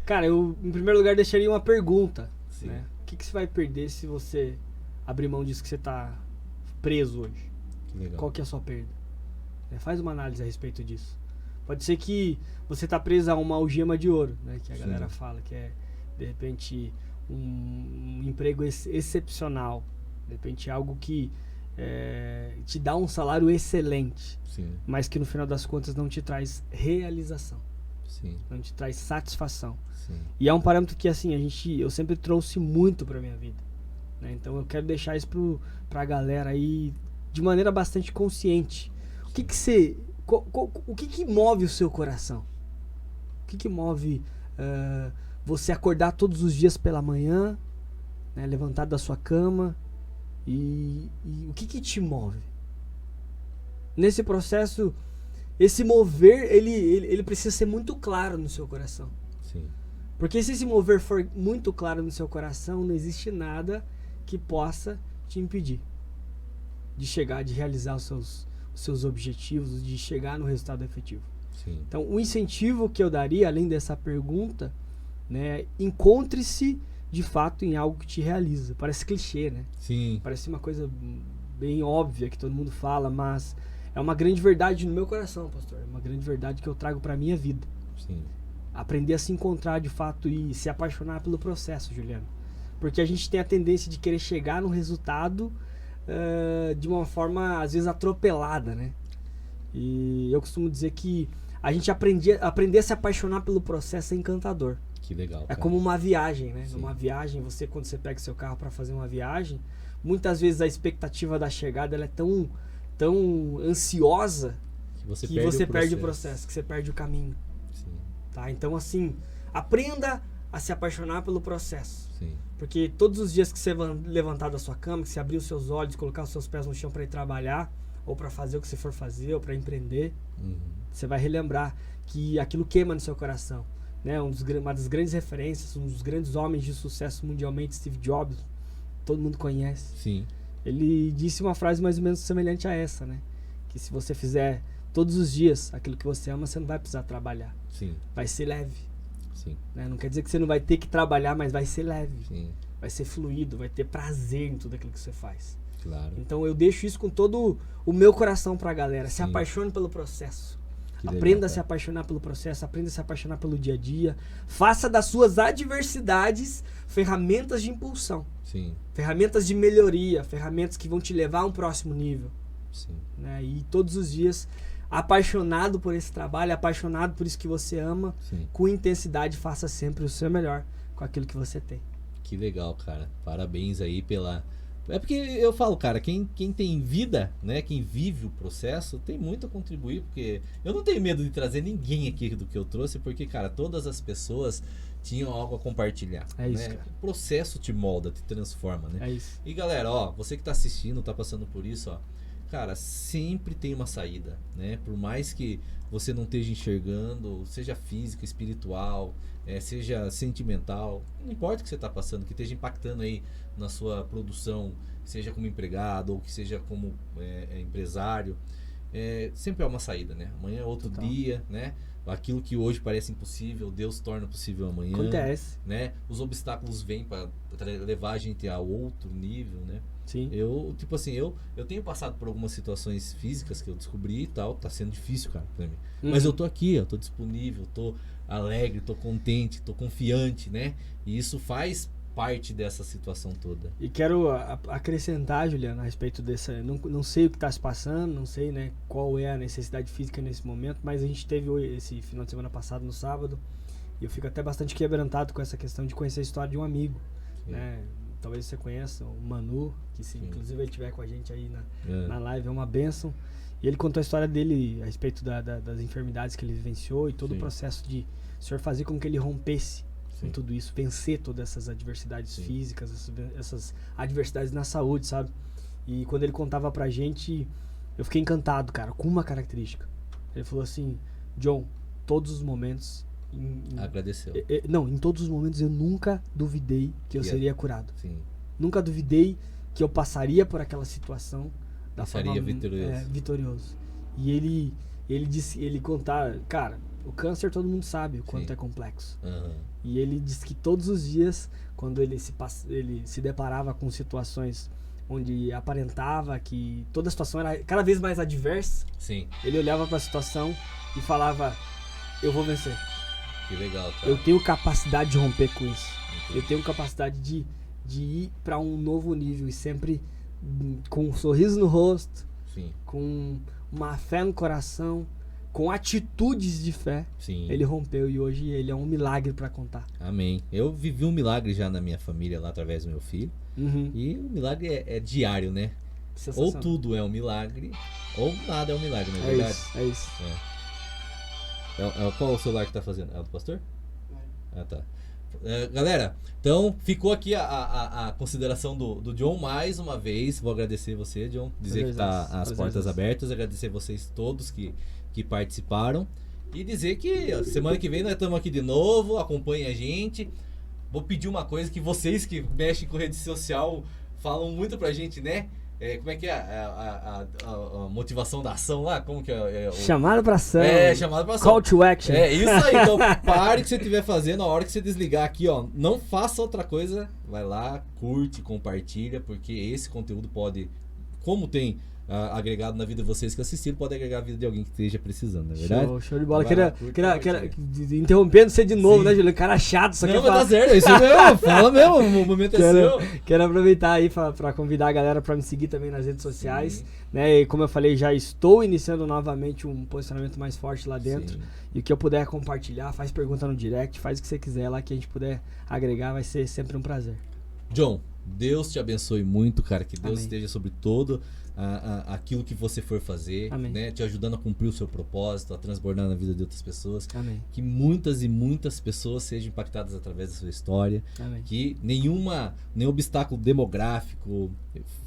Speaker 2: Cara, eu em primeiro lugar deixaria uma pergunta.
Speaker 1: Sim.
Speaker 2: Né? O que você vai perder se você abrir mão disso que você tá preso hoje?
Speaker 1: Que legal.
Speaker 2: Qual que é a sua perda? Faz uma análise a respeito disso. Pode ser que você tá preso a uma algema de ouro, né? Que a galera fala, que é, de repente, um emprego excepcional. De repente, algo que te dá um salário excelente.
Speaker 1: Sim.
Speaker 2: Mas que no final das contas não te traz realização.
Speaker 1: Sim.
Speaker 2: Não te traz satisfação.
Speaker 1: Sim.
Speaker 2: E é um parâmetro que assim, eu sempre trouxe muito pra minha vida. Né? Então eu quero deixar isso pra galera aí de maneira bastante consciente. O que você... O que move o seu coração? O que move você acordar todos os dias pela manhã, né, levantar da sua cama e o que te move? Nesse processo, esse mover, ele precisa ser muito claro no seu coração.
Speaker 1: Sim.
Speaker 2: Porque se esse mover for muito claro no seu coração, não existe nada que possa te impedir de realizar os seus objetivos, de chegar no resultado efetivo.
Speaker 1: Sim.
Speaker 2: Então, o incentivo que eu daria, além dessa pergunta, né, encontre-se de fato em algo que te realiza. Parece clichê, né?
Speaker 1: Sim.
Speaker 2: Parece uma coisa bem óbvia que todo mundo fala, mas é uma grande verdade no meu coração, pastor. É uma grande verdade que eu trago para minha vida.
Speaker 1: Sim.
Speaker 2: Aprender a se encontrar de fato e se apaixonar pelo processo, Juliano. Porque a gente tem a tendência de querer chegar no resultado de uma forma, às vezes, atropelada, né? E eu costumo dizer que a gente aprender a se apaixonar pelo processo é encantador.
Speaker 1: Que legal.
Speaker 2: É como uma viagem, né?
Speaker 1: Sim.
Speaker 2: Numa viagem, quando você pega seu carro para fazer uma viagem, muitas vezes a expectativa da chegada ela é tão ansiosa que você perde o processo, que você perde o caminho.
Speaker 1: Sim.
Speaker 2: Tá? Então, assim, aprenda a se apaixonar pelo processo.
Speaker 1: Sim.
Speaker 2: Porque todos os dias que você levantar da sua cama, que você abrir os seus olhos, colocar os seus pés no chão para ir trabalhar, ou para fazer o que você for fazer, ou para empreender, você vai relembrar que aquilo queima no seu coração. Né? Uma das grandes referências, um dos grandes homens de sucesso mundialmente, Steve Jobs, todo mundo conhece.
Speaker 1: Sim.
Speaker 2: Ele disse uma frase mais ou menos semelhante a essa, né? Que se você fizer todos os dias aquilo que você ama, você não vai precisar trabalhar.
Speaker 1: Sim.
Speaker 2: Vai ser leve.
Speaker 1: Sim.
Speaker 2: Né? Não quer dizer que você não vai ter que trabalhar, mas vai ser leve.
Speaker 1: Sim.
Speaker 2: Vai ser fluido, vai ter prazer em tudo aquilo que você faz.
Speaker 1: Claro.
Speaker 2: Então eu deixo isso com todo o meu coração pra galera.
Speaker 1: Sim.
Speaker 2: Se apaixone pelo processo.
Speaker 1: Que
Speaker 2: Aprenda
Speaker 1: legal,
Speaker 2: a se apaixonar pelo processo, aprenda a se apaixonar pelo dia a dia. Faça das suas adversidades ferramentas de impulsão.
Speaker 1: Sim.
Speaker 2: Ferramentas de melhoria, ferramentas que vão te levar a um próximo nível.
Speaker 1: Sim.
Speaker 2: Né? E todos os dias, apaixonado por esse trabalho, apaixonado por isso que você ama,
Speaker 1: Sim.
Speaker 2: com intensidade, faça sempre o seu melhor com aquilo que você tem.
Speaker 1: Que legal, cara. Parabéns aí pela... É porque eu falo, cara, quem tem vida, né, quem vive o processo, tem muito a contribuir, porque eu não tenho medo de trazer ninguém aqui do que eu trouxe, porque, cara, todas as pessoas tinham algo a compartilhar.
Speaker 2: É isso,
Speaker 1: né?
Speaker 2: cara.
Speaker 1: O processo te molda, te transforma, né?
Speaker 2: É isso.
Speaker 1: E galera, ó, você que tá assistindo, tá passando por isso, ó, cara, sempre tem uma saída, né? Por mais que você não esteja enxergando, seja física, espiritual, seja sentimental, não importa o que você tá passando, que esteja impactando aí na sua produção, seja como empregado ou que seja como empresário, sempre é uma saída, né? Amanhã é outro dia, né? Aquilo que hoje parece impossível, Deus torna possível amanhã.
Speaker 2: Acontece.
Speaker 1: Né? Os obstáculos vêm para levar a gente a outro nível, né?
Speaker 2: Sim.
Speaker 1: Eu tenho passado por algumas situações físicas que eu descobri e tal, tá sendo difícil, cara, pra mim. Mas eu tô aqui, eu tô disponível, tô alegre, tô contente, tô confiante, né? E isso faz parte dessa situação toda.
Speaker 2: E quero acrescentar, Juliano, a respeito dessa... Não sei o que está se passando, não sei, né, qual é a necessidade física nesse momento, mas a gente teve esse final de semana passado, no sábado, e eu fico até bastante quebrantado com essa questão de conhecer a história de um amigo, né? Talvez você conheça, o Manu, que inclusive ele estiver com a gente aí na live, é uma bênção. E ele contou a história dele a respeito das enfermidades que ele vivenciou e todo o processo de o Senhor fazer com que ele rompesse com tudo isso, vencer todas essas adversidades físicas, essas adversidades na saúde, sabe? E quando ele contava pra gente, eu fiquei encantado, cara, com uma característica. Ele falou assim: John, todos os momentos...
Speaker 1: Agradeceu.
Speaker 2: Não, em todos os momentos eu nunca duvidei que eu seria curado.
Speaker 1: Sim.
Speaker 2: Nunca duvidei que eu passaria por aquela situação da forma vitorioso. E ele disse, ele contar, cara, o câncer todo mundo sabe o quanto é complexo. E ele disse que todos os dias, quando ele se deparava com situações onde aparentava que toda a situação era cada vez mais adversa, ele olhava para a situação e falava: eu vou vencer.
Speaker 1: Que legal, cara.
Speaker 2: Eu tenho capacidade de romper com isso. Eu tenho capacidade de ir para um novo nível e sempre com um sorriso no rosto, com uma fé no coração, com atitudes de fé. Ele rompeu e hoje ele é um milagre para contar.
Speaker 1: Amém. Eu vivi um milagre já na minha família lá através do meu filho. E o milagre é diário, né? Ou tudo é um milagre, ou nada é um milagre, não é verdade?
Speaker 2: É isso.
Speaker 1: Qual o celular que tá fazendo? É o do pastor? Ah, tá. Galera, então ficou aqui a consideração do John mais uma vez. Vou agradecer você, John. Dizer que tá as portas abertas. Agradecer vocês todos que participaram. E dizer que semana que vem nós estamos aqui de novo. Acompanhem a gente. Vou pedir uma coisa que vocês que mexem com rede social falam muito pra gente, né? Como é que é a motivação da ação lá? Como que é?
Speaker 2: Chamada pra ação.
Speaker 1: Chamada pra ação.
Speaker 2: Call to action.
Speaker 1: Isso aí. Então, pare o que você estiver fazendo. A hora que você desligar aqui, ó, não faça outra coisa. Vai lá, curte, compartilha, porque esse conteúdo pode, como tem agregado na vida de vocês que assistiram, pode agregar a vida de alguém que esteja precisando, não é verdade?
Speaker 2: Show de bola. Queria interrompendo você de novo, né, Juliano? Cara chato, só
Speaker 1: não, mas tá certo, é isso mesmo. Fala mesmo, o momento é seu.
Speaker 2: Quero aproveitar aí pra convidar a galera pra me seguir também nas redes sociais, né? E como eu falei, já estou iniciando novamente um posicionamento mais forte lá dentro. E o que eu puder compartilhar, faz pergunta no direct, faz o que você quiser lá, que a gente puder agregar, vai ser sempre um prazer.
Speaker 1: John, Deus te abençoe muito, cara. Que Deus esteja sobre todo aquilo que você for fazer, né? Te ajudando a cumprir o seu propósito, a transbordar na vida de outras pessoas. Que muitas e muitas pessoas sejam impactadas através da sua história. Que nenhum obstáculo demográfico,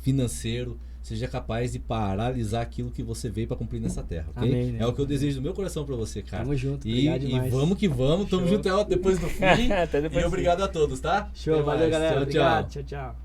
Speaker 1: financeiro seja capaz de paralisar aquilo que você veio para cumprir nessa terra, ok? É o que eu desejo do meu coração para você, cara.
Speaker 2: Tamo junto, obrigado demais.
Speaker 1: E vamos que vamos, tamo junto até depois do fim.
Speaker 2: Até depois
Speaker 1: e obrigado a todos, tá?
Speaker 2: Show, valeu, galera.
Speaker 1: Tchau,
Speaker 2: tchau.